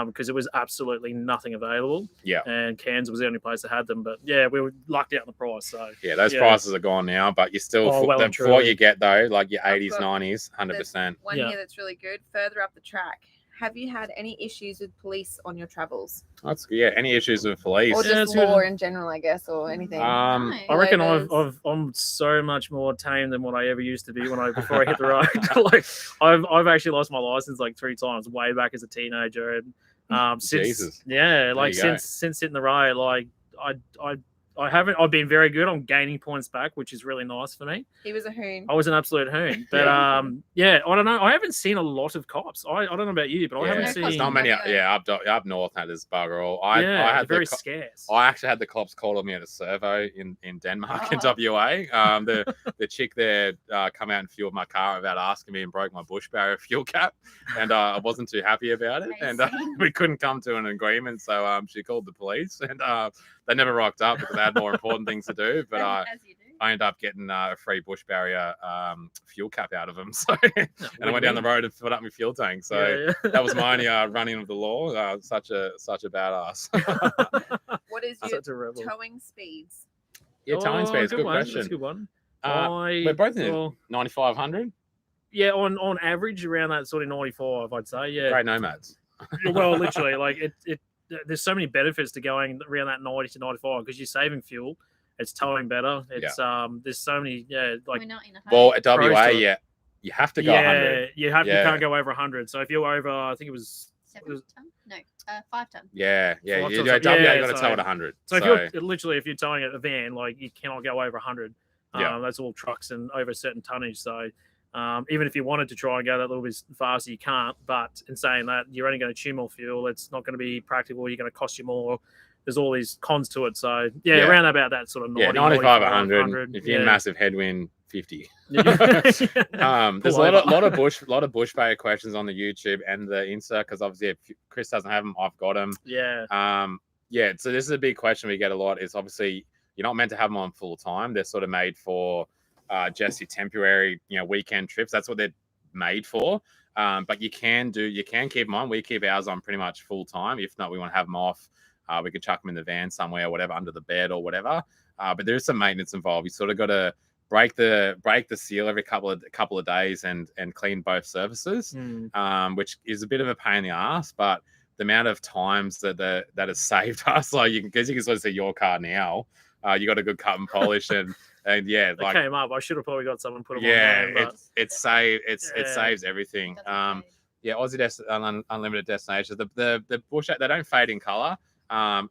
S2: because it was absolutely nothing available.
S1: Yeah.
S2: And Cairns was the only place that had them. But yeah, we were lucked out on the price. So
S1: yeah, those prices are gone now, but you still for what you get though, like your 80s, 90s, 100%.
S3: One here that's really good. Further up the track. Have you had any issues with police on your travels?
S1: That's good. Yeah, any issues with police?
S3: Or just law in general, I guess, or anything?
S2: I reckon I'm so much more tame than what I ever used to be before I hit the road. Like I've actually lost my license like 3 times way back as a teenager, and since since hitting the road, like I've been very good on gaining points back, which is really nice for me.
S3: He was a hoon.
S2: I was an absolute hoon. But I don't know. I haven't seen a lot of cops. I don't know about you, but I haven't seen.
S1: There's not many. Up north had this bugger all. I had
S2: very scarce.
S1: I actually had the cops call on me at a servo in Denmark in WA. The chick there come out and fueled my car without asking me and broke my bush barrier fuel cap, and I wasn't too happy about it. And we couldn't come to an agreement, so she called the police, and they never rocked up because they had more important things to do. But I ended up getting a free bush barrier fuel cap out of them. So and I went down the road and filled up my fuel tank. So that was my only running of the law. Such a badass.
S3: What is your towing speeds?
S1: Yeah, towing speeds. Good question.
S2: That's a good one.
S1: We're both in 9,500.
S2: Yeah, on average around that sort of 95, I'd say. Yeah.
S1: Great nomads.
S2: Well, literally, like it. There's so many benefits to going around that 90 to 95 because you're saving fuel. It's towing better. It's there's so many like.
S1: Well, at WA, you have to go 100.
S2: You can't go over 100. So if you're over, I think it was
S4: 7 ton? No, 5 ton.
S1: Yeah.
S2: WA,
S1: you got to tow at 100.
S2: So if you're towing a van, like you cannot go over 100. That's all trucks and over a certain tonnage. So. Even if you wanted to try and go that little bit faster, you can't. But in saying that, you're only going to chew more fuel. It's not going to be practical. You're going to cost you more. There's all these cons to it. So around about that sort of 90,
S1: 95, 100. If you're in massive headwind, 50. There's a lot of bush barrier questions on the YouTube and the Insta because obviously if Chris doesn't have them, I've got them. So this is a big question we get a lot. Is obviously you're not meant to have them on full time. They're sort of made for just your temporary, weekend trips. That's what they're made for. But you can keep them on. We keep ours on pretty much full time. If not, we want to have them off. We could chuck them in the van somewhere or whatever, under the bed or whatever. But there is some maintenance involved. You sort of got to break the seal every couple of days and clean both surfaces, which is a bit of a pain in the ass. But the amount of times that has saved us, like you can sort of see your car now. You got a good cut and polish and they
S2: came up. I should have probably got someone put them on.
S1: It saves everything. Aussie unlimited destinations. The bush, they don't fade in color. A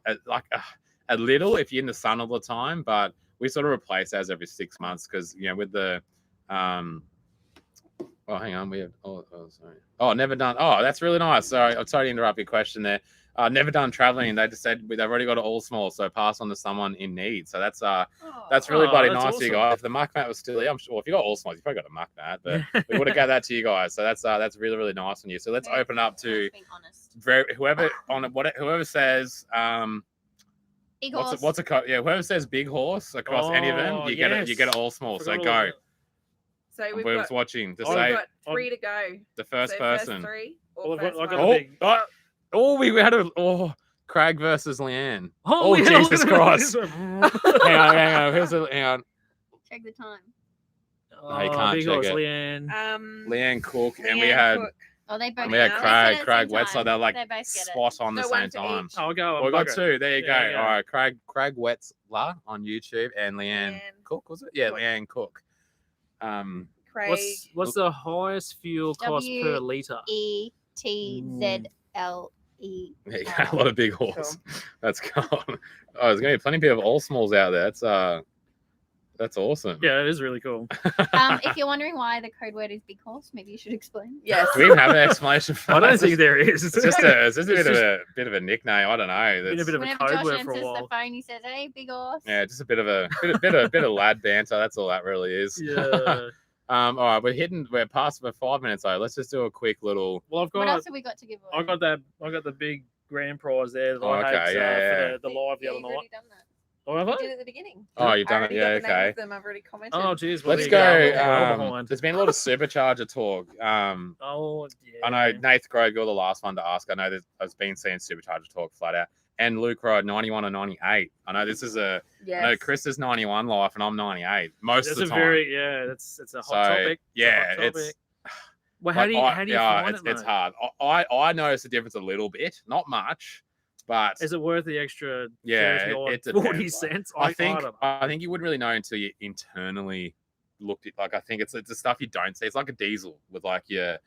S1: little if you're in the sun all the time, but we sort of replace ours every 6 months because with the hang on, we have sorry. Never done. That's really nice. Sorry, I'm sorry to interrupt your question there. Never done traveling. They just said they've already got it all small, so pass on to someone in need. So that's really bloody nice of you guys. If the muck mat was still here, I'm sure if you got all smalls, you probably got a muck mat, but we would have got that to you guys. So that's really, really nice on you. So let's open up to whoever says
S4: big horse.
S1: Whoever says big horse across any of them, you get it all small. So go.
S3: So we've
S1: got watching.
S3: We've got 3 to go.
S1: The first person.
S3: First 3
S1: we had Craig versus Leanne.
S2: Jesus
S1: Christ. hang on.
S4: Check the time.
S1: No, you can't check it.
S2: Leanne.
S1: Leanne Cook, and we had
S4: Oh, they both.
S1: And we had
S3: Yeah.
S1: Craig,
S4: They
S1: Craig
S4: said at the
S1: Wetzel.
S4: same
S1: They're
S4: time.
S1: like
S4: They both get it.
S1: spot on the
S3: So
S1: same
S3: one for
S1: time.
S3: each.
S2: I'll go.
S1: Well, we got
S2: bugger it.
S1: two. There you go.
S2: Yeah, yeah.
S1: All right, Craig Wetzler on YouTube and Leanne
S3: Leanne
S1: Cook, was it? Yeah,
S3: Cook.
S1: Leanne Cook.
S3: Craig.
S2: What's the highest fuel cost per liter?
S4: ETZLE.
S1: There you go. A lot of big horse. That's cool. Oh, there's gonna be plenty of people of all smalls out there. That's awesome.
S2: Yeah, it is really cool.
S4: If you're wondering why the code word is big horse, maybe you should explain.
S3: Yes.
S1: Do we even have an explanation for
S2: I
S1: that?
S2: don't think there is.
S1: It's just a bit of a nickname. I don't know.
S2: Been a bit of a
S4: Whenever
S2: code
S4: Josh
S2: word for a
S4: answers the
S2: while.
S4: phone, he says, "Hey, big horse."
S1: Yeah, just a bit of lad banter. That's all that really is.
S2: Yeah.
S1: All right, we're past for 5 minutes though. Let's just do a quick little.
S2: Well, I've
S4: What
S2: got
S4: else have we got to give away?
S2: I got the big grand prize there that
S1: Oh,
S2: I had
S1: okay, yeah.
S2: for the live the
S3: Yeah,
S2: other
S3: you've
S2: night.
S3: already done that.
S2: Oh, have
S3: You
S2: I?
S3: did it at the beginning.
S1: Oh, you've done
S3: I
S1: it.
S3: already
S1: Yeah,
S3: got the name
S1: okay.
S3: of them. I've already commented.
S2: Oh, geez. Well,
S1: Let's
S2: there you
S1: go.
S2: I'm well behind.
S1: There's been a lot of supercharger talk.
S2: Oh, yeah.
S1: I know Nath Grove, you're the last one to ask. I know I've been seeing supercharger talk flat out. And Luke rode 91 or 98. I know this is I know Chris is 91 life and I'm 98 most
S2: That's
S1: of the
S2: a
S1: time.
S2: very it's a hot
S1: So,
S2: topic.
S1: yeah,
S2: a hot topic.
S1: it's
S2: Well, how do you find it,
S1: it's
S2: mate?
S1: hard. I noticed the difference a little bit, not much, but
S2: Is it worth the extra?
S1: Yeah,
S2: 30 or
S1: it depends.
S2: 40 cents.
S1: I think
S2: don't know.
S1: I think you wouldn't really know until you internally looked at. Like I think it's the stuff you don't see. It's like a diesel with like your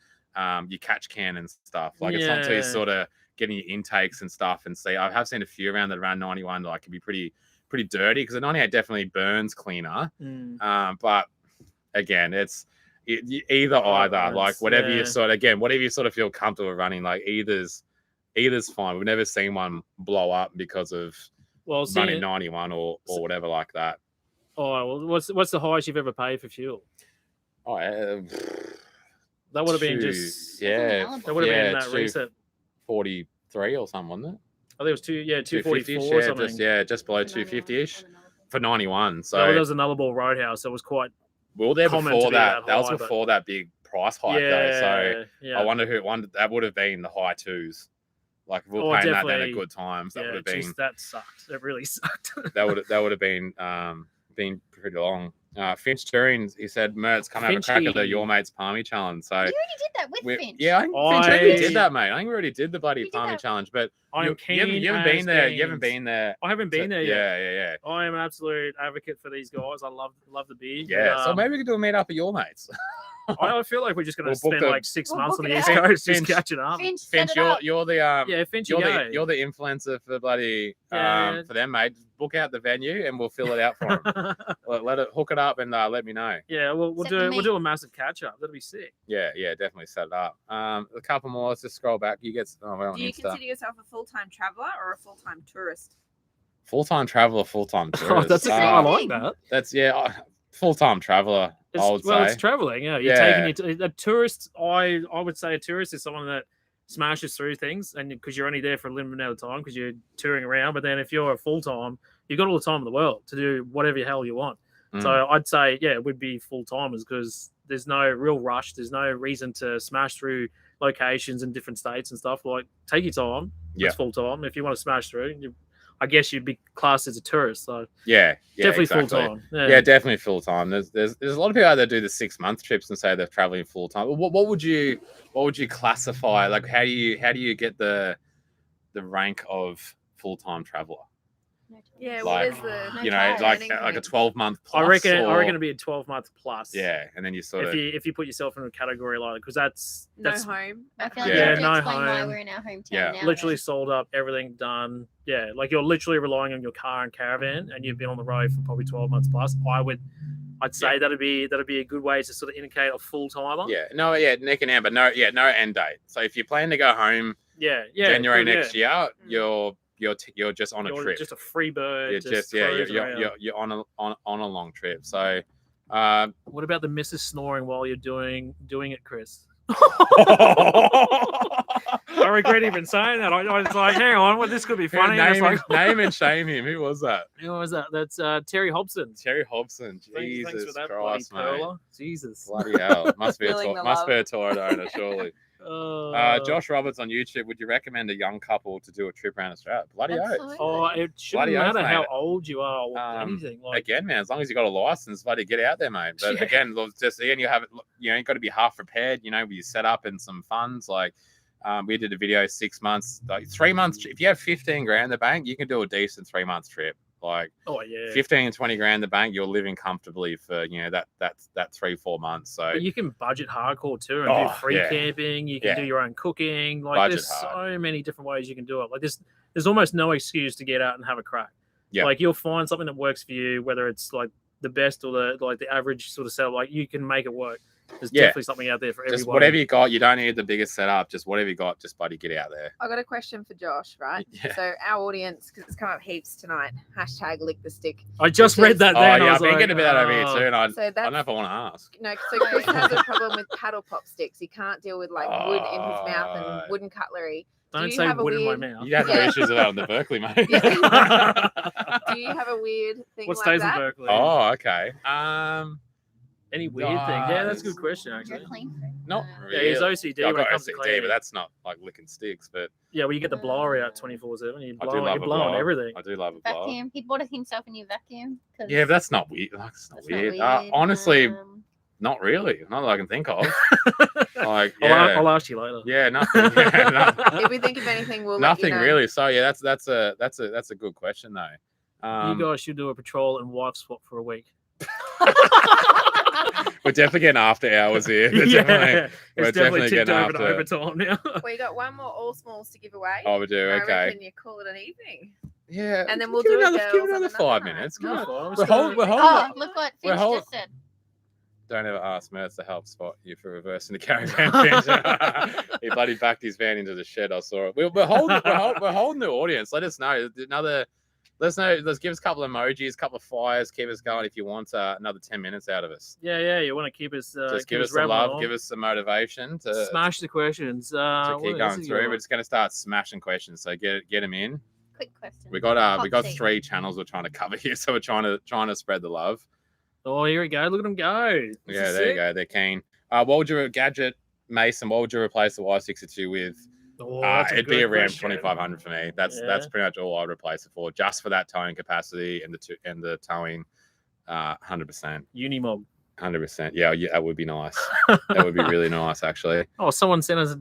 S1: catch can and stuff. Like it's not until you
S2: Yeah.
S1: sort of getting your intakes and stuff and see. I have seen a few around that around 91 that like can be pretty dirty because the 98 definitely burns cleaner.
S2: Mm.
S1: But again, it's either like whatever you whatever you sort of feel comfortable running, like either's fine. We've never seen one blow up because of running 91 or whatever like that.
S2: Oh, well, what's the highest you've ever paid for fuel?
S1: Oh,
S2: That would have been just
S4: That
S2: that would have been that reset.
S1: 43 or something, wasn't it?
S2: I think it was 244 or
S1: yeah,
S2: something.
S1: just below 250ish for 91. So
S2: there was another ball Roadhouse. That was quite.
S1: we were there
S2: common
S1: before
S2: to be
S1: that.
S2: that
S1: That was
S2: high, but-
S1: before that big price hike though. So
S2: yeah.
S1: I wonder who won. That would have been the high twos. Like if we were paying that then at good times, that would have been.
S2: That sucked. It really sucked.
S1: that would have been pretty long. Finch Turing, he said, Mertz, come have a crack at the Your Mates Palmy Challenge. So
S4: You already did that with Finch.
S1: yeah, I think Finch already did that, mate. I think we already did the bloody Palmy Challenge, but you haven't been there. You haven't been there.
S2: I haven't been there yet.
S1: Yeah.
S2: I am an absolute advocate for these guys. I love the beer.
S1: Yeah, so maybe we could do a meet up at Your Mates.
S2: I feel like we're just going to
S1: We'll book
S2: spend
S1: the-
S2: like 6
S4: We'll
S2: months
S4: book
S2: on the
S4: it
S2: East
S4: out.
S2: Coast just
S1: Finch-
S2: catching up.
S4: Finch,
S1: Finch,
S4: set it up.
S1: you're the
S2: Yeah, Finch, you go.
S1: you're the influencer for bloody
S2: Yeah.
S1: for them, mate. Book out the venue and we'll fill it out for them. Let it hook it up and let me know.
S2: Yeah, we'll
S4: Set the meet.
S2: do a massive catch up. That'll be sick.
S1: Yeah, definitely set it up. A couple more. Let's just scroll back. You get we're on
S3: Do you
S1: Insta.
S3: consider yourself a full-time traveler or a full-time tourist?
S1: Full-time traveler, full-time tourist.
S2: Oh, that's
S4: I
S2: I
S4: like
S2: like that.
S1: That's full-time traveler. I would say.
S2: It's traveling. Yeah, you're taking a tourist. I would say a tourist is someone that smashes through things, and because you're only there for a limited amount of time because you're touring around. But then if you're a full-time, you've got all the time in the world to do whatever the hell you want.
S1: Mm.
S2: So I'd say it would be full-timers because there's no real rush. There's no reason to smash through locations in different states and stuff. Like take your time.
S1: Yeah.
S2: It's full-time. If you want to smash through, I guess you'd be classed as a tourist. So
S1: yeah,
S2: definitely
S1: exactly.
S2: full-time.
S1: Yeah, definitely full-time. There's a lot of people out there do the 6-month trips and say they're traveling full-time. What would you classify? Like how do you get the rank of full-time traveler?
S3: Yeah,
S1: Like,
S3: what is the
S1: You know,
S4: Okay.
S1: like
S3: turning
S1: a
S3: point?
S1: 12-month plus.
S2: I reckon
S1: or-
S2: it'd be a 12-month plus.
S1: Yeah, and then you sort of
S2: If you put yourself in a category like because that's
S3: no home.
S4: I feel like
S1: Yeah.
S4: you have to
S2: No
S4: explain why
S2: home.
S4: we're in our hometown
S1: Yeah.
S4: now.
S2: literally sold up, everything done. Yeah, like you're literally relying on your car and caravan, and you've been on the road for probably 12 months plus. I'd say that'd be a good way to sort of indicate a full timer.
S1: neck and hand, but no end date. So if you plan to go home January
S2: good,
S1: next year, you're just on a
S2: You're
S1: trip.
S2: just a free bird.
S1: You're
S2: cruising around.
S1: you're on a long trip. So
S2: What about the missus snoring while you're doing it, Chris? I regret even saying that. I was like, hang on, this could be funny. And it's like,
S1: name and shame him. Who was that?
S2: who was that? That's Terry Hobson.
S1: Terry Hobson.
S2: Thanks
S1: Jesus
S2: for that
S1: Christ,
S2: bloody
S1: mate.
S2: perler. Jesus.
S1: Bloody hell. Must be
S3: Feeling the
S1: a
S3: love.
S1: Torrid owner, surely. Josh Roberts on YouTube. Would you recommend a young couple to do a trip around Australia? Bloody oath.
S4: Absolutely.
S2: Oh, it shouldn't
S1: Bloody oath,
S2: matter how
S1: mate.
S2: old you are or anything. Like,
S1: Again, man, as long as you got a license, bloody get out there, mate. But
S2: Yeah.
S1: again, you have it. You got to be half prepared. With your setup and some funds. Like, we did a video 6 months, like 3 months. If you have 15 grand in the bank, you can do a decent 3 month trip. Like,
S2: oh yeah,
S1: 15, 20 grand in the bank, you're living comfortably for that 3-4 months. So
S2: but you can budget hardcore too and
S1: Oh,
S2: do free
S1: yeah.
S2: camping. You can
S1: Yeah.
S2: do your own cooking. Like,
S1: Budget
S2: there's
S1: hard.
S2: so many different ways you can do it. Like, there's almost no excuse to get out and have a crack.
S1: Yeah.
S2: Like, you'll find something that works for you, whether it's like the best or the average sort of setup. Like, you can make it work. There's
S1: Yeah.
S2: definitely something out there for
S1: just
S2: everyone.
S1: whatever you got, you don't need the biggest setup. Just whatever you got, just buddy, get out there.
S3: I got a question for Josh, right?
S1: Yeah.
S3: So our audience, because it's come up heaps tonight, #lick the stick.
S2: I just
S3: Which
S2: read
S3: is-
S2: that
S1: Oh
S2: there. and I
S1: yeah,
S2: was
S1: I've been
S2: like,
S1: getting a bit over here
S2: "Oh."
S1: too, and I
S3: So
S1: don't know
S3: that's
S1: if I want to ask.
S3: no. So Chris has a problem with paddle pop sticks. He can't deal with like wood in his mouth
S1: Oh.
S3: and wooden cutlery.
S2: Don't
S3: you
S2: say
S3: have a
S2: wood in my
S3: weird-
S2: mouth.
S1: You have no
S3: Yeah.
S1: issues with that on the Berkeley, mate.
S3: Do you have a weird thing
S2: What
S3: like
S2: stays in
S3: that?
S2: Berkeley?
S1: Oh, okay.
S2: Any weird thing? Yeah, that's a good question
S4: You're
S2: actually.
S4: clean freak.
S1: Not
S2: Yeah,
S1: really.
S2: he's OCD
S1: I've
S2: when it
S1: got
S2: comes to
S1: OCD,
S2: cleaning.
S1: but that's not like licking sticks. But
S2: Yeah, well, you get the blower out 24/7. You
S1: I do
S2: blow,
S1: love
S2: you're
S1: a
S2: blowing
S1: blower.
S2: everything.
S1: I do love a blower.
S4: Vacuum. He bought it himself a new vacuum. 'cause
S1: Yeah, but that's not weird. Like, it's not
S4: that's not
S1: weird.
S4: weird.
S1: Honestly, not really. Not that I can think of. Like,
S2: I'll,
S1: yeah,
S2: I'll ask you later.
S1: yeah, nothing. Yeah,
S3: If we think of anything, we'll
S1: nothing
S3: let you know.
S1: really. So yeah, that's a good question though.
S2: You guys should do a patrol and wife swap for a week.
S1: We're definitely getting after hours here. We're
S2: Yeah,
S1: definitely, we're
S2: it's definitely
S1: getting
S2: tipped over to
S1: after.
S2: overtime now.
S3: We got one more all smalls to give away.
S1: Oh, we do.
S3: I
S1: Okay.
S3: reckon you call it an evening.
S1: Yeah.
S3: And then we'll
S1: give
S3: do
S1: another,
S3: girls
S1: give
S3: on
S1: another
S3: another
S1: 5
S3: night.
S1: minutes.
S2: No,
S1: Come on.
S2: fine,
S1: We're
S2: let's
S1: holding.
S2: go.
S1: We're holding.
S4: Oh,
S1: up.
S4: look what
S1: We're
S4: Finch
S1: hold-
S4: just said.
S1: Don't ever ask Mertz to help spot you for reversing the caravan. He bloody backed his van into the shed. I saw it. We're holding. We're holding the audience. Let us know. Let us know. Let's give us a couple of emojis, a couple of fires. Keep us going if you want another 10 minutes out of us.
S2: Yeah. You want to keep us
S1: Just
S2: keep
S1: give us some
S2: rambling
S1: love.
S2: on.
S1: Give us some motivation to
S2: Smash the questions.
S1: to
S2: What
S1: keep
S2: else
S1: going
S2: have you
S1: through.
S2: got?
S1: We're just going to start smashing questions. So get them in.
S4: Quick question.
S1: We got
S4: Hot seat.
S1: 3 channels we're trying to cover here, so we're trying to spread the love.
S2: Oh, here we go. Look at them go. This
S1: Yeah,
S2: is
S1: there you
S2: sick.
S1: go. They're keen. What would you gadget, Mason? What would you replace the Y62 with?
S2: Oh, that's
S1: It'd be
S2: good
S1: a Ram
S2: question.
S1: 2500 for me. That's pretty much all I'd replace it for, just for that towing capacity and the towing. 100%.
S2: Unimob.
S1: 100%. Yeah, that would be nice. That would be really nice, actually.
S2: Oh, someone sent us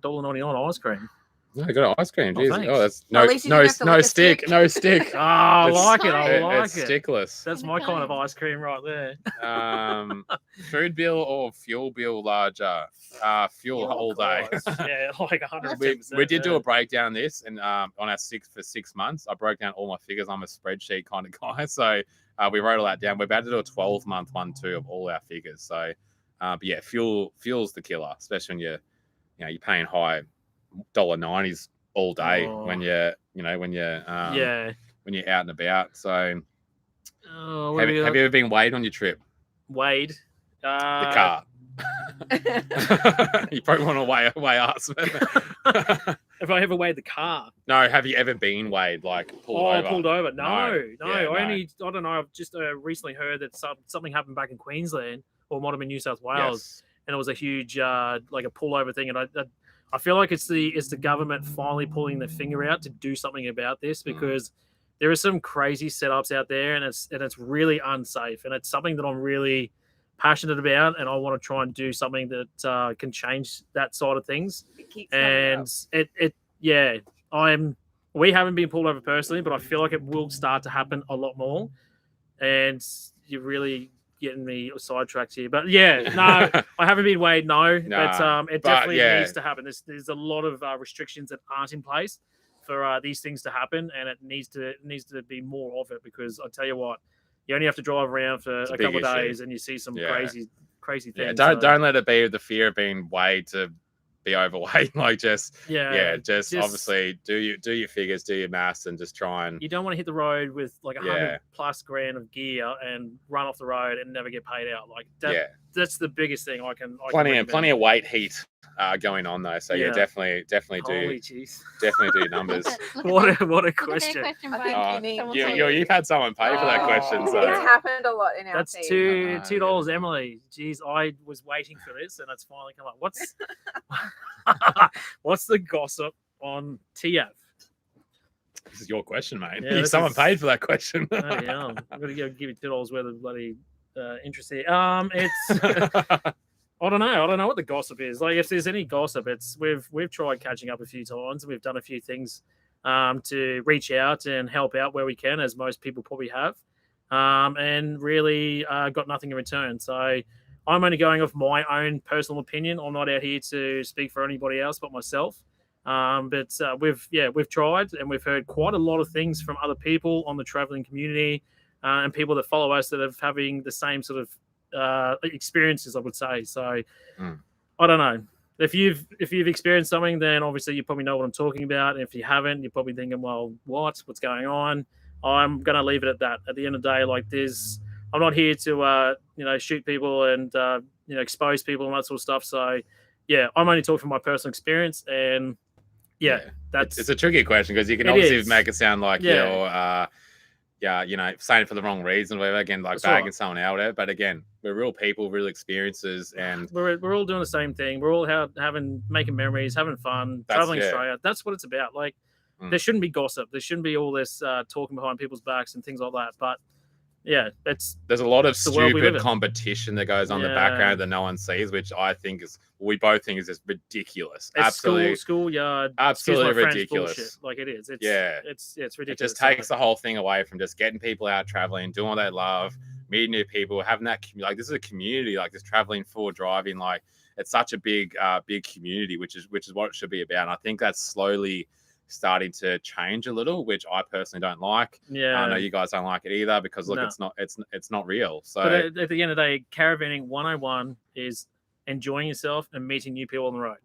S2: $1.99 ice cream.
S1: No, I got ice cream.
S2: Oh,
S1: Jeez.
S2: thanks.
S1: Oh, that's
S3: Well, at least you didn't have to lick a
S1: stick.
S3: stick.
S1: No stick.
S2: Oh, I
S1: It's-
S2: like it. I like
S1: It's
S2: it.
S1: stickless.
S2: That's my kind of ice cream right there.
S1: Food bill or fuel bill larger? Fuel all day.
S2: Yeah, like 100%.
S1: we did do a breakdown on this, and on our 6 months, I broke down all my figures. I'm a spreadsheet kind of guy, so we wrote all that down. We're about to do a 12-month one too of all our figures. So, but yeah, fuel's the killer, especially when you're paying high $1.90s all day when you're when you're out and about. So,
S2: Oh,
S1: have you ever been weighed on your trip?
S2: Wade.
S1: The car. You probably want to weigh us.
S2: If I ever weighed the car.
S1: No, have you ever been weighed, like pulled over?
S2: Pulled over. No.
S1: Yeah,
S2: I don't know. I've just recently heard that something happened back in Queensland, or it might have been New South Wales, and it was a huge like a pullover thing. And I feel like it's the government finally pulling their finger out to do something about this, because there are some crazy setups out there, and it's really unsafe, and it's something that I'm really passionate about, and I want to try and do something that can change that side of things.
S3: It keeps coming up.
S2: We haven't been pulled over personally, but I feel like it will start to happen a lot more. And you're really getting me sidetracked here, but no, I haven't been weighed. No, but it definitely needs to happen. There's a lot of restrictions that aren't in place for these things to happen, and it needs to be more of it, because I tell you what, you only have to drive around for a couple of days and you see some crazy things.
S1: Yeah, don't let it be the fear of being weighed to be overweight. Like just obviously do your figures, do your maths, and just try and.
S2: You don't want to hit the road with like 100+ grand of gear and run off the road and never get paid out. Like that. Yeah. That's the biggest thing I can.
S1: Plenty of weight heat going on though. So yeah,
S2: Yeah.
S1: definitely
S2: Holy
S1: do
S2: jeez.
S1: definitely do numbers.
S2: What a
S4: Look at their
S2: question.
S4: question
S3: I
S4: by
S3: think
S1: Oh,
S3: you need
S4: someone
S3: to-
S4: saying-
S1: you've had someone pay for that question,
S3: It's
S1: so
S3: happened a lot in our
S2: That's
S3: team.
S2: $2, Emily. Jeez, I was waiting for this, and it's finally come up. What's the gossip on TF?
S1: this is your question, mate.
S2: Yeah, this
S1: Someone
S2: is-
S1: paid for that question.
S2: Bloody hell. I'm gonna give you $2 worth of bloody interest here. It's I don't know what the gossip is. Like, if there's any gossip, it's we've tried catching up a few times. We've done a few things to reach out and help out where we can, as most people probably have, and really got nothing in return. So I'm only going off my own personal opinion. I'm not out here to speak for anybody else but myself. But we've tried, and we've heard quite a lot of things from other people on the traveling community and people that follow us that are having the same sort of experiences, I would say. So I don't know. If you've experienced something, then obviously you probably know what I'm talking about. And if you haven't, you're probably thinking, well, what's going on? I'm gonna leave it at that. At the end of the day, like I'm not here to shoot people and expose people and that sort of stuff. So yeah, I'm only talking from my personal experience, and
S1: it's a tricky question because you can
S2: It
S1: obviously
S2: is.
S1: make it sound like
S2: Yeah.
S1: you're saying it for the wrong reason, whatever. Again, like
S2: That's
S1: bagging
S2: right.
S1: someone out there. But again, we're real people, real experiences, and
S2: we're all doing the same thing. We're all making memories, having fun, traveling Australia. That's what it's about. Like, there shouldn't be gossip. There shouldn't be all this talking behind people's backs and things like that. But yeah, there's
S1: a lot of
S2: the world we live
S1: stupid
S2: in.
S1: competition that goes on the
S2: Yeah.
S1: background that no one sees, which I think we both think is just ridiculous.
S2: It's
S1: Absolutely,
S2: schoolyard.
S1: absolutely
S2: excuse my French,
S1: ridiculous.
S2: bullshit. Like it is. It's
S1: It
S2: ridiculous.
S1: just takes the whole thing away from just getting people out traveling, doing what they love, meeting new people, having that like this is a community, like this traveling for driving, like it's such a big community, which is what it should be about. And I think that's slowly starting to change a little, which I personally don't like.
S2: Yeah,
S1: I know you guys don't like it either because look,
S2: No.
S1: it's not real. So
S2: But at the end of the day, caravanning 101 is enjoying yourself and meeting new people on the road.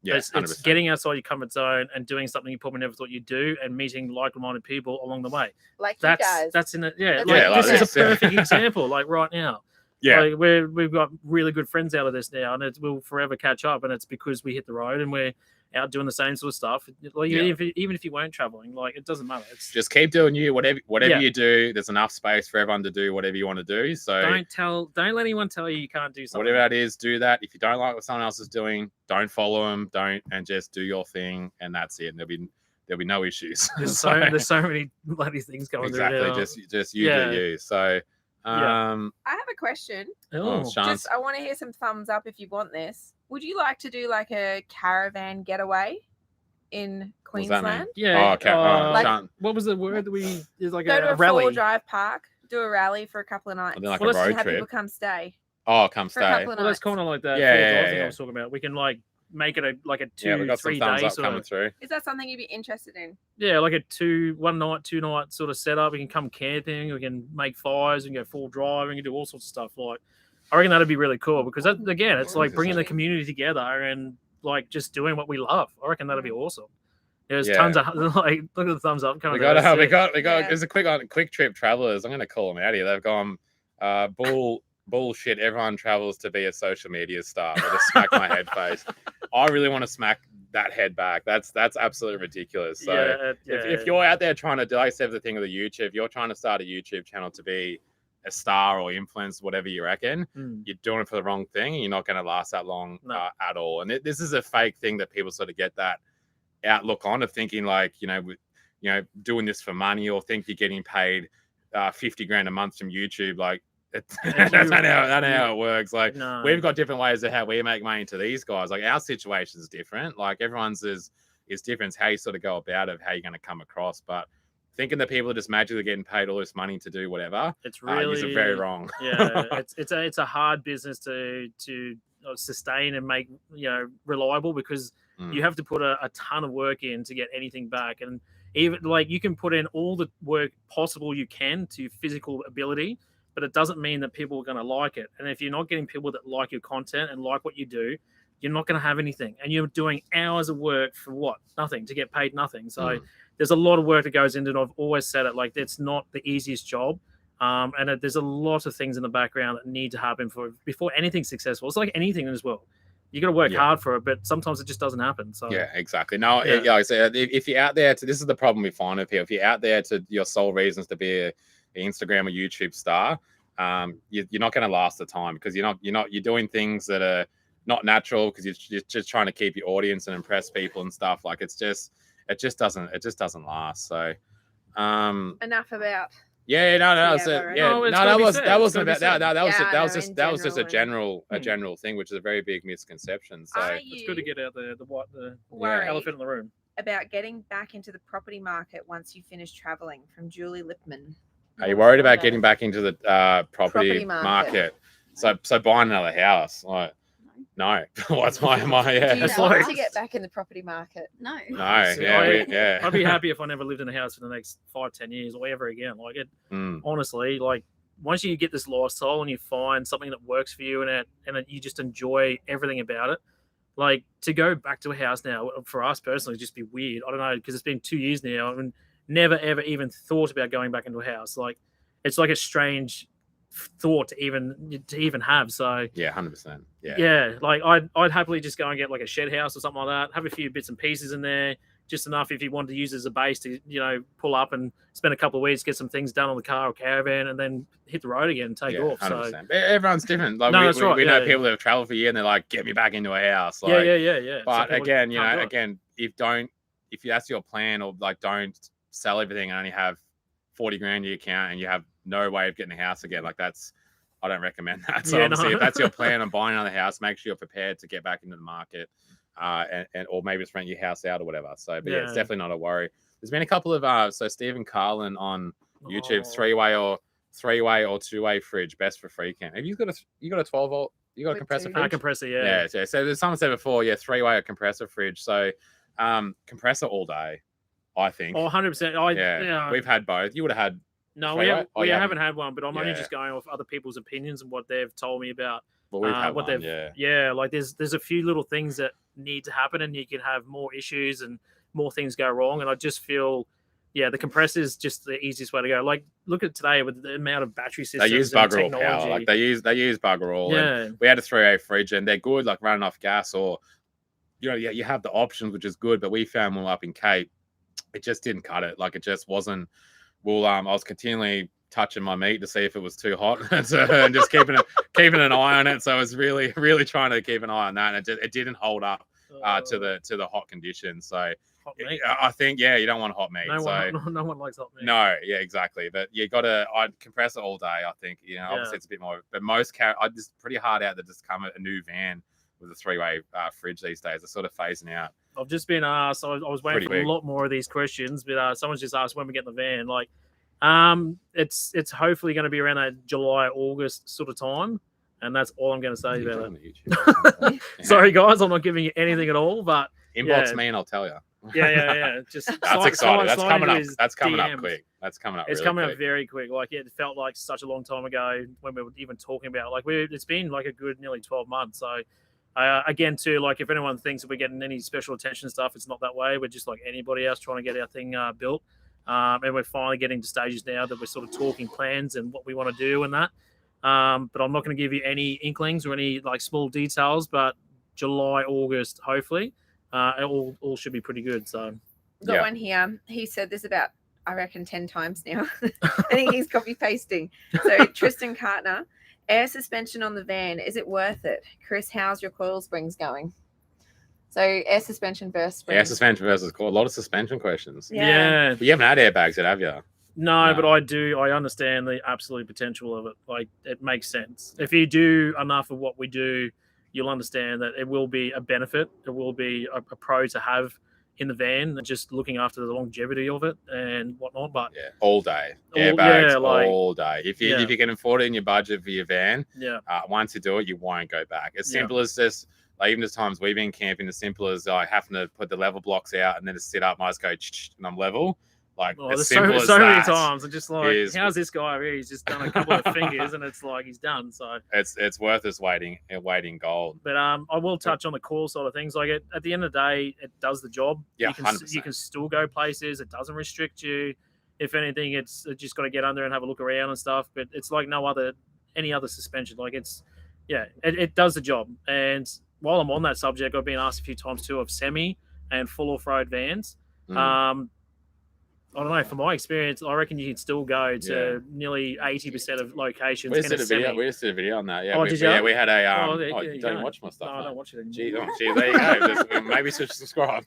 S1: yeah,
S2: It's
S1: 100%.
S2: getting outside your comfort zone and doing something you probably never thought you'd do, and meeting like-minded people along the way.
S3: Like you guys.
S2: That's in it. Yeah,
S3: That's
S2: like,
S1: like
S2: this is
S1: this,
S2: a
S1: yeah.
S2: perfect example. Like right now,
S1: Yeah,
S2: like we've got really good friends out of this now, and we'll forever catch up. And it's because we hit the road and we're out doing the same sort of stuff. Like
S1: Yeah.
S2: even if you weren't traveling, like it doesn't matter. It's
S1: just keep doing you. Whatever
S2: Yeah.
S1: you do, there's enough space for everyone to do whatever you want to do. So
S2: don't let anyone tell you can't do something.
S1: whatever that is, do that. If you don't like what someone else is doing, don't follow them. And just do your thing, and that's it. And there'll be no issues.
S2: There's so many bloody things going
S1: exactly.
S2: through now.
S1: Just you do you. So
S3: I have a question.
S1: Sean,
S3: Just I want to hear some thumbs up if you want this. Would you like to do like a caravan getaway in
S1: what does that mean?
S3: Queensland?
S2: Yeah.
S1: Oh, okay.
S3: Like-
S1: Sean,
S2: What was the word that we is like
S3: Go to
S2: a
S3: a
S2: rally?
S3: four-drive park, do a rally for a couple of nights.
S1: and then like
S2: Well,
S1: a
S2: let's
S1: road
S3: have people
S1: trip.
S3: come stay
S1: Oh, come
S3: for a
S1: stay.
S3: couple of
S2: Well, that's
S3: nights.
S2: kind of like that.
S1: Yeah,
S2: four-drive
S1: yeah,
S2: thing
S1: yeah.
S2: I was talking about. We can like make it a 2
S1: Yeah, we got some
S2: 3
S1: thumbs
S2: days
S1: up
S2: sort
S1: coming
S2: of,
S1: through.
S3: Is that something you'd be interested in?
S2: yeah, like a 1 night, 2 night sort of setup. We can come camping. We can make fires. We can go full drive. We can do all sorts of stuff. Like, I reckon that'd be really cool because that, again, it's like bringing the community together and like just doing what we love. I reckon that'd be awesome. There's
S1: Yeah.
S2: tons of like look at the thumbs up coming.
S1: We got
S3: Yeah.
S1: there's a quick trip travelers. I'm gonna call them out here. They've gone bullshit. Everyone travels to be a social media star. I just smack my head face. I really want to smack that head back. That's absolutely ridiculous. So if you're out there trying to do, like I said, the thing with the YouTube, if you're trying to start a YouTube channel to be a star or influence, whatever you reckon, you're doing it for the wrong thing, and you're not going to last that long at all. And this is a fake thing that people sort of get that outlook on of thinking like, doing this for money or think you're getting paid 50 grand a month from YouTube. Like that's not how it works. Like
S2: No.
S1: we've got different ways of how we make money to these guys. Like our situation is different. Like everyone's is different. It's how you sort of go about it, how you're going to come across. But thinking that people are just magically getting paid all this money to do whatever,
S2: It's really
S1: is very wrong.
S2: Yeah, it's a hard business to sustain and make reliable because you have to put a ton of work in to get anything back. And even like you can put in all the work possible you can to physical ability, but it doesn't mean that people are going to like it. And if you're not getting people that like your content and like what you do, you're not going to have anything. And you're doing hours of work for what? Nothing, to get paid nothing. So there's a lot of work that goes into it. I've always said it, like it's not the easiest job. And there's a lot of things in the background that need to happen before anything's successful. It's like anything in this world. you got to work
S1: Yeah.
S2: hard for it, but sometimes it just doesn't happen. So
S1: Yeah, exactly. No,
S2: Yeah.
S1: like I said, if you're out there this is the problem we find with people. If you're out there to your sole reasons to be an Instagram or YouTube star, you're not going to last the time because you're doing things that are not natural because you're just trying to keep your audience and impress people and stuff. Like it just doesn't last. So,
S3: Enough about.
S1: yeah, no,
S3: Yeah,
S1: that's it.
S3: right.
S1: Yeah,
S2: No, it's
S1: no,
S2: gotta
S1: that
S2: be
S1: was
S2: said.
S1: that
S2: It's
S1: wasn't
S2: gotta be
S1: about that.
S2: said.
S1: That was
S3: Yeah, I
S1: just
S3: know,
S1: that
S3: in
S1: was just a
S3: general
S1: general thing, which is a very big misconception. So
S3: Are
S2: it's good to
S3: you
S2: get out the
S3: worried
S2: elephant in the room.
S3: about getting back into the property market once you finish traveling? From Julie Lipman.
S1: are you worried about getting back into the property
S3: Property market.
S1: market? So buying another house, like no, what's my
S3: Do
S1: yeah?
S3: you
S2: It's
S3: want
S2: like-
S3: to get back in the property market?
S4: No.
S1: No,
S2: See,
S1: yeah,
S2: I'd be happy if I never lived in a house for the next 5-10 years or ever again. Like it,
S1: Mm,
S2: honestly, like once you get this lifestyle and you find something that works for you and you just enjoy everything about it, like to go back to a house now for us personally would just be weird. I don't know, because it's been 2 years now and never ever even thought about going back into a house. Like it's like a strange thought to even have. So
S1: yeah, 100%. Yeah,
S2: yeah, like I'd happily just go and get like a shed house or something like that. Have a few bits and pieces in there, just enough if you wanted to use it as a base to pull up and spend a couple of weeks, get some things done on the car or caravan, and then hit the road again and take
S1: yeah,
S2: off. So
S1: 100%. Everyone's different. Like
S2: No, that's right,
S1: we know
S2: yeah.
S1: people that have traveled for a year and they're like, get me back into a house. Like,
S2: yeah.
S1: But
S2: Some people
S1: again,
S2: can't do it.
S1: if that's your plan, or like don't sell everything and only have 40 grand in your account and you have no way of getting a house again, like I don't recommend that. So
S2: Yeah,
S1: obviously,
S2: no.
S1: if that's your plan on buying another house, make sure you're prepared to get back into the market, and or maybe just rent your house out or whatever. So, but yeah, it's
S2: Yeah.
S1: definitely not a worry. There's been a couple of so Stephen Carlin on YouTube,
S2: Oh.
S1: three-way or two-way fridge, best for free camp. Have you got a 12 volt? You got a
S3: With
S1: compressor
S3: two.
S1: fridge?
S2: Compressor,
S1: Yeah. So there's someone said before, yeah, three-way or compressor fridge. So compressor all day, I think.
S2: Oh, 100%.
S1: Yeah, we've had both. You would have had.
S2: No,
S1: Three-way?
S2: we
S1: Oh, you
S2: haven't had one, but I'm only
S1: Yeah.
S2: just going off other people's opinions and what they've told me about
S1: Well, we've had
S2: what
S1: one.
S2: they've
S1: Yeah.
S2: like there's a few little things that need to happen and you can have more issues and more things go wrong. And I just feel the compressor is just the easiest way to go. Like look at today with the amount of battery systems
S1: They use
S2: and
S1: bugger all
S2: technology.
S1: power. Like they use bugger all. And
S2: Yeah.
S1: we had a 3A fridge and they're good, like running off gas, or you have the options, which is good. But we found one up in Cape, it just didn't cut it. Like it just wasn't. Well, I was continually touching my meat to see if it was too hot, and just keeping an eye on it. So I was really trying to keep an eye on that, and it didn't hold up to the hot conditions. So
S2: hot meat.
S1: I think you don't want hot meat.
S2: No
S1: so
S2: no one likes hot meat.
S1: no, yeah, exactly. But you got to compress it all day. I think obviously it's a bit more. But most it's pretty hard out to just come a new van with a 3-way fridge these days. They're sort of phasing out.
S2: I've just been asked. I was waiting
S1: Pretty
S2: for
S1: big.
S2: a lot more of these questions, but someone's just asked when we get in the van. Like, it's hopefully going to be around that July, August sort of time, and that's all I'm going to say about it. Sorry, guys, I'm not giving you anything at all, but
S1: Inbox
S2: yeah.
S1: me and I'll tell you.
S2: Yeah. Just
S1: That's exciting. That's
S2: slide
S1: coming
S2: into
S1: up.
S2: his
S1: That's coming up
S2: DMs.
S1: quick. That's coming up.
S2: It's
S1: really
S2: coming
S1: quick.
S2: up very quick. Like it felt like such a long time ago when we were even talking about. Like it's been like a good nearly 12 months. So again, too, like if anyone thinks that we're getting any special attention stuff, it's not that way. We're just like anybody else trying to get our thing built. And we're finally getting to stages now that we're sort of talking plans and what we want to do and that. But I'm not going to give you any inklings or any like small details. But July, August, hopefully, it all should be pretty good. So.
S3: Got one here. He said this about, I reckon, 10 times now. I think he's copy pasting. So Tristan Cartner, air suspension on the van, is it worth it? Chris, how's your coil springs going? So air suspension versus springs.
S1: Air suspension versus core. A lot of suspension questions.
S2: Yeah.
S1: But you haven't had airbags yet, have you?
S2: No,
S1: No.
S2: but I understand the absolute potential of it. Like it makes sense. If you do enough of what we do, you'll understand that it will be a benefit. It will be a pro to have in the van, and just looking after the longevity of it and whatnot. But
S1: Yeah, all day.
S2: All-
S1: Airbags
S2: yeah, like-
S1: all day. If you can afford it in your budget for your van,
S2: yeah,
S1: once you do it, you won't go back. As
S2: Yeah.
S1: simple as just like even the times we've been camping, as simple as having to put the level blocks out and then just sit up and I just go and I'm level. Like
S2: oh,
S1: as
S2: there's
S1: simple as
S2: so many
S1: that.
S2: times. I'm just like,
S1: is-
S2: how's this guy here? He's just done a couple of fingers, and it's like he's done. So,
S1: It's worth us waiting gold.
S2: but I will touch on the coil side of things. Like at the end of the day, it does the job.
S1: Yeah,
S2: you can
S1: 100%.
S2: still go places. It doesn't restrict you. If anything, it's just got to get under and have a look around and stuff. But it's like any other suspension. Like it does the job. And while I'm on that subject, I've been asked a few times too of semi and full off-road vans.
S1: Mm.
S2: I don't know. From my experience, I reckon you can still go to nearly 80% of locations.
S1: We just
S2: in
S1: did a video. We just did a video on that. Yeah,
S2: Oh,
S1: we,
S2: did you?
S1: yeah, we had a.
S2: You
S1: don't watch my stuff.
S2: No, I
S1: mate.
S2: don't watch it anymore.
S1: Gee, there you go. Maybe subscribe.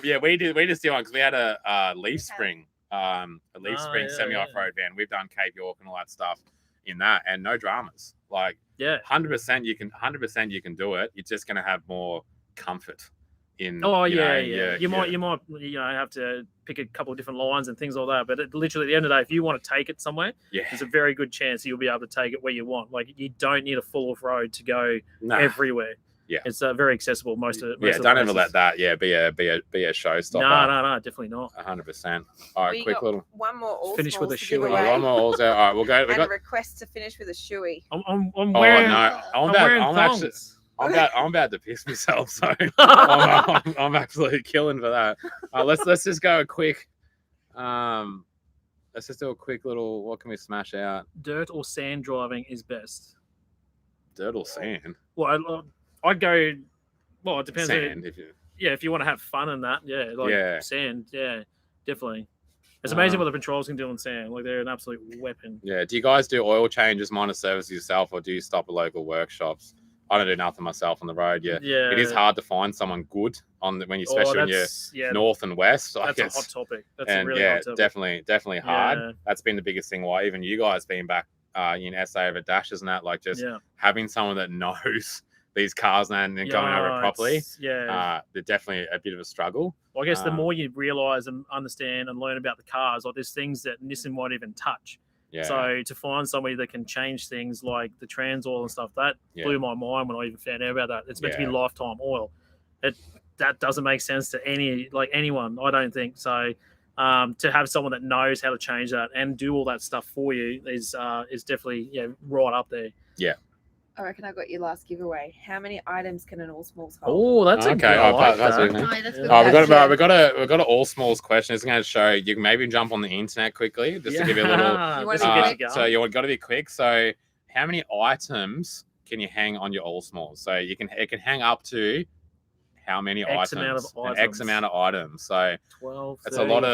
S1: Yeah, we just did one because we had a leaf spring, semi off-road van. We've done Cape York and all that stuff in that, and no dramas. Like, 100% you can do it. You're just gonna have more comfort. You might have to pick a couple of different lines and things like that, but literally at the end of the day, if you want to take it somewhere, there's a very good chance you'll be able to take it where you want. Like, you don't need a full off road to go everywhere. It's very accessible most of don't ever let that be a showstopper.
S2: No, definitely not.
S1: 100%. All right, quick little
S3: one more all
S2: finish with a
S3: shoey.
S1: One more all. All right, we'll go. We got
S3: a request to finish with a shoey.
S2: I'm wearing.
S1: I'm about to piss myself. So I'm absolutely killing for that. Let's just go a quick. Let's just do a quick little. What can we smash out?
S2: Dirt or sand driving is best.
S1: Dirt or sand?
S2: Well, I'd go. Well, it depends.
S1: Sand,
S2: if you want to have fun in that, sand, definitely. It's amazing what the patrols can do on sand. Like, they're an absolute weapon.
S1: Yeah. Do you guys do oil changes, minor services yourself, or do you stop at local workshops? I don't do nothing myself on the road. Yeah. It is hard to find someone good especially when you're north and west.
S2: That's a hot topic. That's a really hot topic.
S1: definitely hard. That's been the biggest thing. Why even you guys being back in SA over dashes and that, like, just having someone that knows these cars and going over it properly. They're definitely a bit of a struggle.
S2: Well, I guess the more you realize and understand and learn about the cars, like, there's things that Nissan won't even touch. So to find somebody that can change things like the trans oil and stuff, that blew my mind when I even found out about that. It's meant to be lifetime oil. That doesn't make sense to anyone, I don't think. So to have someone that knows how to change that and do all that stuff for you is definitely right up there.
S1: Yeah.
S3: I reckon I got your last giveaway. How many items can an all smalls
S2: Oh,
S3: hold?
S2: that's
S1: okay.
S4: That's good.
S1: We got an all smalls question. It's going to show you. Can maybe jump on the internet quickly just to give you a little. So you got to be quick. So how many items can you hang on your all smalls? So it can hang up to how many
S2: X
S1: items?
S2: amount of
S1: X amount of items. So
S2: 12.
S1: It's a lot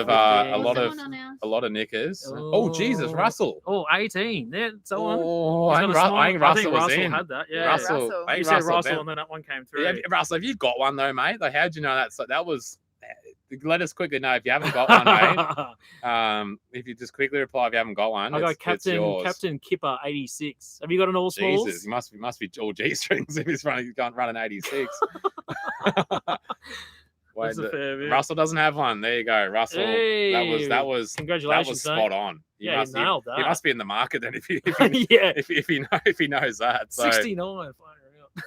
S1: of knickers. Oh, Jesus, Russell.
S2: 18. Yeah, so on.
S1: Oh, I think Russell was in.
S2: Had that. Yeah,
S3: Russell.
S2: You said Russell, and then that one came through.
S1: Yeah, Russell, have you got one though, mate? Like, how'd you know that? So that was. Let us quickly know if you haven't got one, mate. If you just quickly reply if you haven't got one.
S2: I got Captain Kipper 86. Have you got an all smalls?
S1: Jesus, he must be all G strings if he's running 86. Russell doesn't have one. There you go, Russell.
S2: Hey,
S1: that was
S2: congratulations.
S1: That was spot on.
S2: He nailed that.
S1: He must be in the market then if he knows that. So,
S2: 69.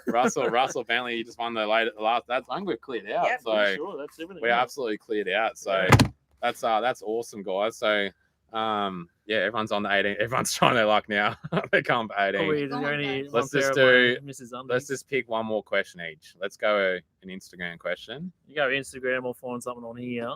S1: Russell Bentley, you just won the last. That's we're cleared out.
S3: Yep,
S1: so
S2: sure, that's everything.
S1: We're absolutely cleared out. So that's awesome, guys. So everyone's on the 18. Everyone's trying their luck now. They come for 18. Let's just pick one more question each. Let's go an Instagram question.
S2: You go Instagram, we'll find something on here.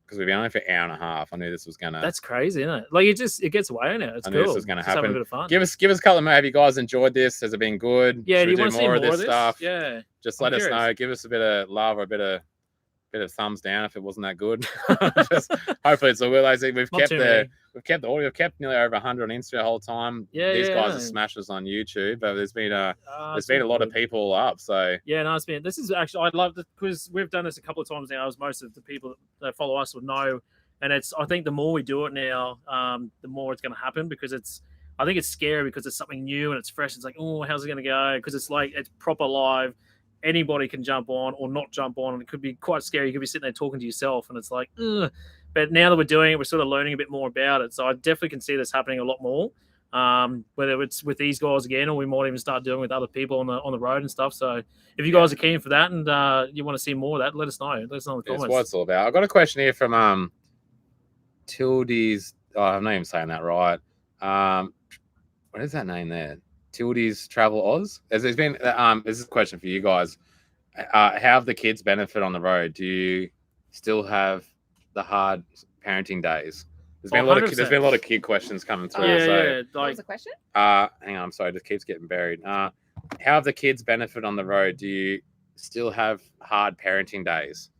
S1: Because we've been on it for an hour and a half. I knew this was gonna.
S2: That's crazy, isn't it? Like, it gets away now. It's cool.
S1: This was gonna happen.
S2: Have a bit of fun.
S1: Give us a couple of. Have you guys enjoyed this? Has it been good?
S2: Yeah.
S1: Should
S2: do you
S1: we
S2: want to see more of this
S1: stuff?
S2: Yeah.
S1: Just let us know. Give us a bit of love or a bit of thumbs down if it wasn't that good. Just hopefully it's all good. Like, we've kept the audio. We've kept nearly over 100 on Insta the whole time. These guys are smashers on YouTube, but there's been a lot of people up. So
S2: this is actually, I'd love to, because we've done this a couple of times now, as most of the people that follow us would know. And I think the more we do it now, the more it's going to happen, because I think it's scary because it's something new and it's fresh. It's like, oh, how's it going to go? Because it's proper live. Anybody can jump on or not jump on, and it could be quite scary. You could be sitting there talking to yourself, and it's like, ugh. But now that we're doing it, we're sort of learning a bit more about it. So I definitely can see this happening a lot more. Whether it's with these guys again, or we might even start doing it with other people on the road and stuff. So if you guys are keen for that and you want to see more of that, let us know. Let us know in the comments.
S1: That's what it's all about. I got a question here from Tildy's. Oh, I'm not even saying that right. What is that name there? Tildy's Travel Oz. There's been this is a question for you guys. How have the kids benefit on the road? Do you still have the hard parenting days? There's been a lot of kid questions coming through.
S3: What was the question?
S1: Hang on, I'm sorry, it just keeps getting buried. how have the kids benefit on the road? Do you still have hard parenting days?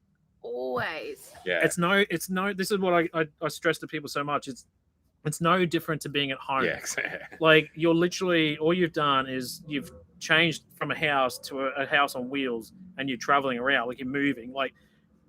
S3: Always.
S1: Yeah.
S2: It's no. This is what I stress to people so much. It's no different to being at home.
S1: Yeah.
S2: Like you're literally all you've done is you've changed from a house to a house on wheels, and you're traveling around, like you're moving. Like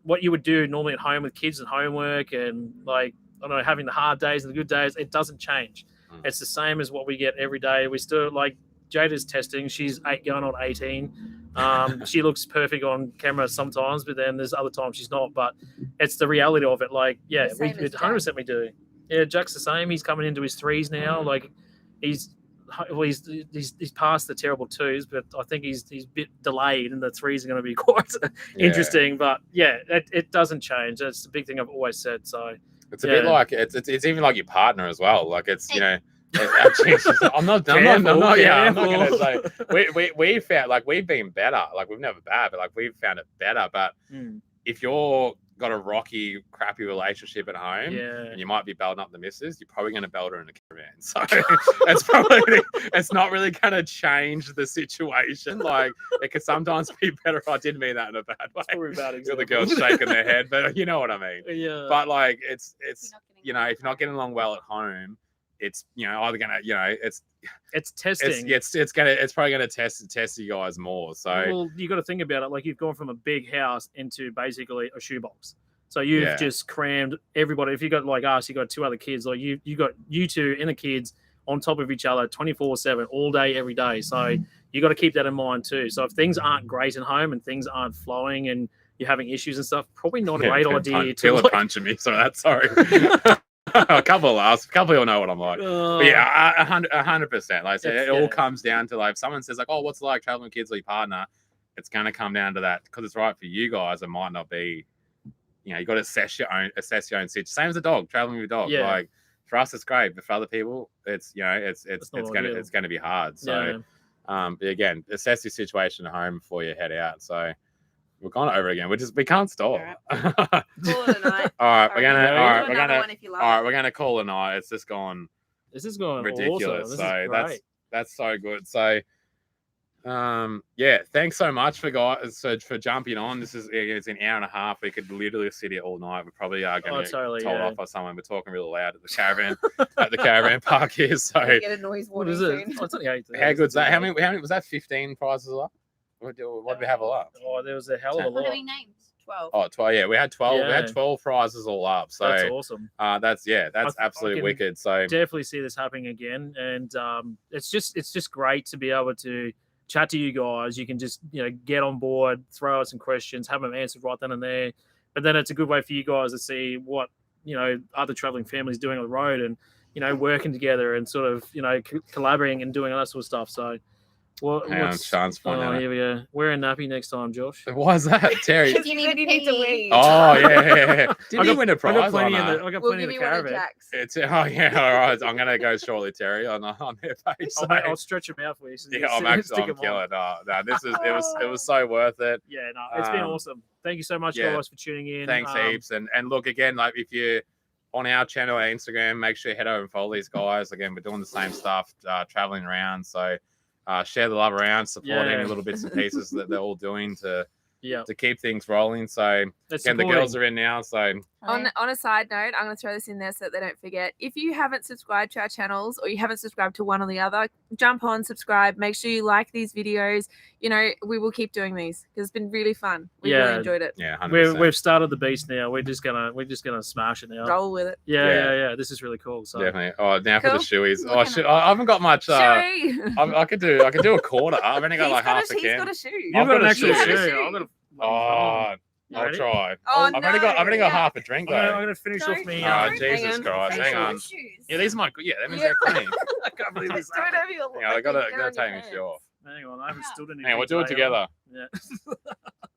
S2: what you would do normally at home with kids and homework, and like I don't know, having the hard days and the good days, it doesn't change. It's the same as what we get every day. We still like Jada's testing. She's 8 going on 18. She looks perfect on camera sometimes, but then there's other times she's not. But it's the reality of it. Like, yeah,
S3: The same as
S2: 100% we do. Yeah, Jack's the same. He's coming into his 3s now. Like, he's past the terrible 2s, but I think he's a bit delayed, and the 3s are going to be quite interesting. But yeah, it doesn't change. That's the big thing I've always said. So
S1: it's a bit like it's even like your partner as well. Like it's I'm not gonna say we found like we've been better. Like we've never bad, but like we've found it better. But if you're got a rocky, crappy relationship at home, and you might be belting up the missus, you're probably going to belt her in a caravan. So it's not really going to change the situation. Like it could sometimes be better. I didn't mean that in a bad way. You're the girls shaking their head, but you know what I mean.
S2: Yeah.
S1: But like it's if you're not getting along well at home, it's either gonna it's
S2: testing.
S1: It's probably gonna test you guys more. So
S2: well, you got to think about it. Like you've gone from a big house into basically a shoebox. So you've just crammed everybody. If you got like us, you got 2 other kids. Like you got you 2 and the kids on top of each other 24/7 all day every day. So you got to keep that in mind too. So if things aren't great at home and things aren't flowing and you're having issues and stuff, probably not a great idea to
S1: punching me. So that's sorry. A couple of laughs. A couple of you know what I'm like. But yeah, 100%. Like I said, it all comes down to like if someone says like, "Oh, what's it like traveling with kids or your partner?" It's going to come down to that because it's right for you guys. It might not be. You got to assess your own situation. Same as a dog traveling with a dog.
S2: Yeah.
S1: Like for us, it's great, but for other people, it's it's gonna be hard. So, but again, assess your situation at home before you head out. So. We're going over again. We can't stop.
S3: All right. Call it a night.
S1: All right, we're gonna call it a night. It's just gone.
S2: This is going
S1: ridiculous.
S2: Awesome.
S1: So that's so good. So, thanks so much for jumping on. It's an hour and a half. We could literally sit here all night. We probably are going to get told off by someone. We're talking really loud at the caravan at the caravan park here. So
S3: get a noise warning.
S2: What is it? Oh, it's only 8.
S1: How good's that? How many was that? 15 prizes up? What did we have all up?
S2: Oh, there was a hell of a lot.
S4: What are we named?
S3: 12.
S1: Oh, 12. Yeah, we had 12. Yeah. We had 12 prizes all up. So
S2: that's awesome.
S1: That's absolutely wicked. So
S2: definitely see this happening again, and it's just great to be able to chat to you guys. You can just get on board, throw out some questions, have them answered right then and there. But then it's a good way for you guys to see what other traveling families doing on the road, and working together and sort of collaborating and doing all that sort of stuff. So.
S1: Hang on, Sean's finding out.
S2: Here we go. Wear a nappy next time, Josh.
S1: Why is that, Terry?
S3: Because you need to wee.
S1: Oh, yeah. Did you win a prize?
S2: I got plenty in the caravan.
S1: All right. I'm going to go shortly, Terry, on their page.
S2: I'll stretch them out for you. So
S1: I'm killing. It was so worth it.
S2: Yeah, no, it's been awesome. Thank you so much, guys, for tuning in.
S1: Thanks heaps. And look, again, like if you're on our channel or Instagram, make sure you head over and follow these guys. Again, we're doing the same stuff, traveling around. So, share the love around, supporting the little bits and pieces that they're all doing to keep things rolling. So again, the girls are in now. So
S3: on a side note, I'm going to throw this in there so that they don't forget. If you haven't subscribed to our channels or you haven't subscribed to one or the other, jump on, subscribe. Make sure you like these videos. We will keep doing these because it's been really fun. We really enjoyed it.
S1: Yeah, 100%.
S2: We've started the beast now. We're just gonna smash it now.
S3: Roll with it.
S2: Yeah. This is really cool. So
S1: definitely. Oh, now for the shoeies. Oh shit! I haven't got much. I could do a quarter. I've only got half a can.
S3: He's got a shoe.
S2: You've got an actual shoe.
S1: I'll try.
S3: Oh,
S1: I've only got half a drink though.
S2: I'm gonna finish off me.
S1: Jesus Christ! Hang on. Yeah, these are my. Yeah, that means they're clean.
S2: I can't believe this.
S3: Do it over your.
S1: Yeah, I gotta take my shoe off.
S2: Hang on, I haven't stood in.
S1: Hang on, we'll do it together.
S2: Yeah.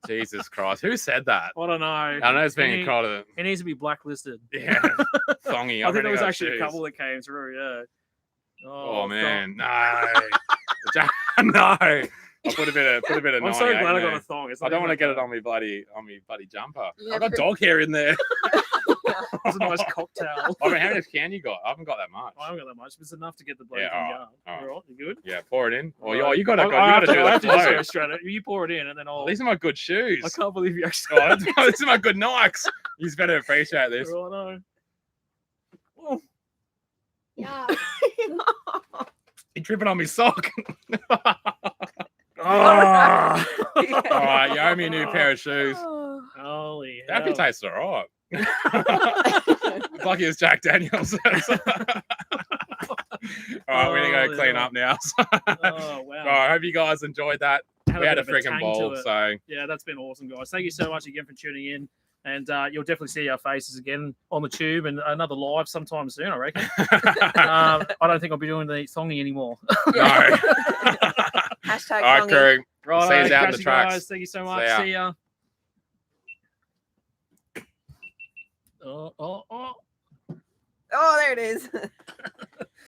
S1: Jesus Christ, who said that?
S2: I don't know.
S1: I know it's being crowd of.
S2: It needs to be blacklisted.
S1: Yeah, thongy.
S2: I think there was actually a couple that came through. Yeah.
S1: Oh man, no, no. I'll put a bit of.
S2: I'm so glad I got a thong.
S1: I don't want to get it on me bloody jumper. Yeah, I've got dog hair in there.
S2: It's a nice cocktail.
S1: I mean, how much can you got? I haven't got that much.
S2: I haven't got that much, but it's enough to get the bloody
S1: Yeah,
S2: thing
S1: all
S2: going.
S1: right.
S2: All right, you good?
S1: Yeah, pour it in. Or
S2: All right.
S1: you gotta
S2: I
S1: do
S2: have to
S1: the
S2: just go
S1: flow.
S2: straight at it. You pour it in, and then I'll.
S1: These are my good shoes.
S2: I can't believe you actually.
S1: Oh, these are my good Nikes. You better appreciate this.
S2: Righto.
S4: Yeah.
S1: You're tripping on me sock.
S2: Oh,
S1: All right, you owe me a new pair of shoes.
S2: holy
S1: That actually
S2: hell.
S1: tastes all right. It's lucky it's Jack Daniels. All right, we're gonna go clean up now.
S2: Oh wow.
S1: All right, I hope you guys enjoyed that. We had a
S2: bit of
S1: freaking
S2: tang
S1: ball.
S2: to it.
S1: So
S2: Yeah, that's been awesome, guys. Thank you so much again for tuning in. And you'll definitely see our faces again on the tube and another live sometime soon, I reckon. I don't think I'll be doing the thongy anymore.
S1: no.
S3: Hashtag
S1: All right,
S3: Kongi.
S1: crew.
S2: Right,
S1: See you down the
S2: guys.
S1: tracks.
S2: Thank you so
S1: See
S2: much.
S1: ya.
S2: See ya. Oh.
S3: Oh, there it is.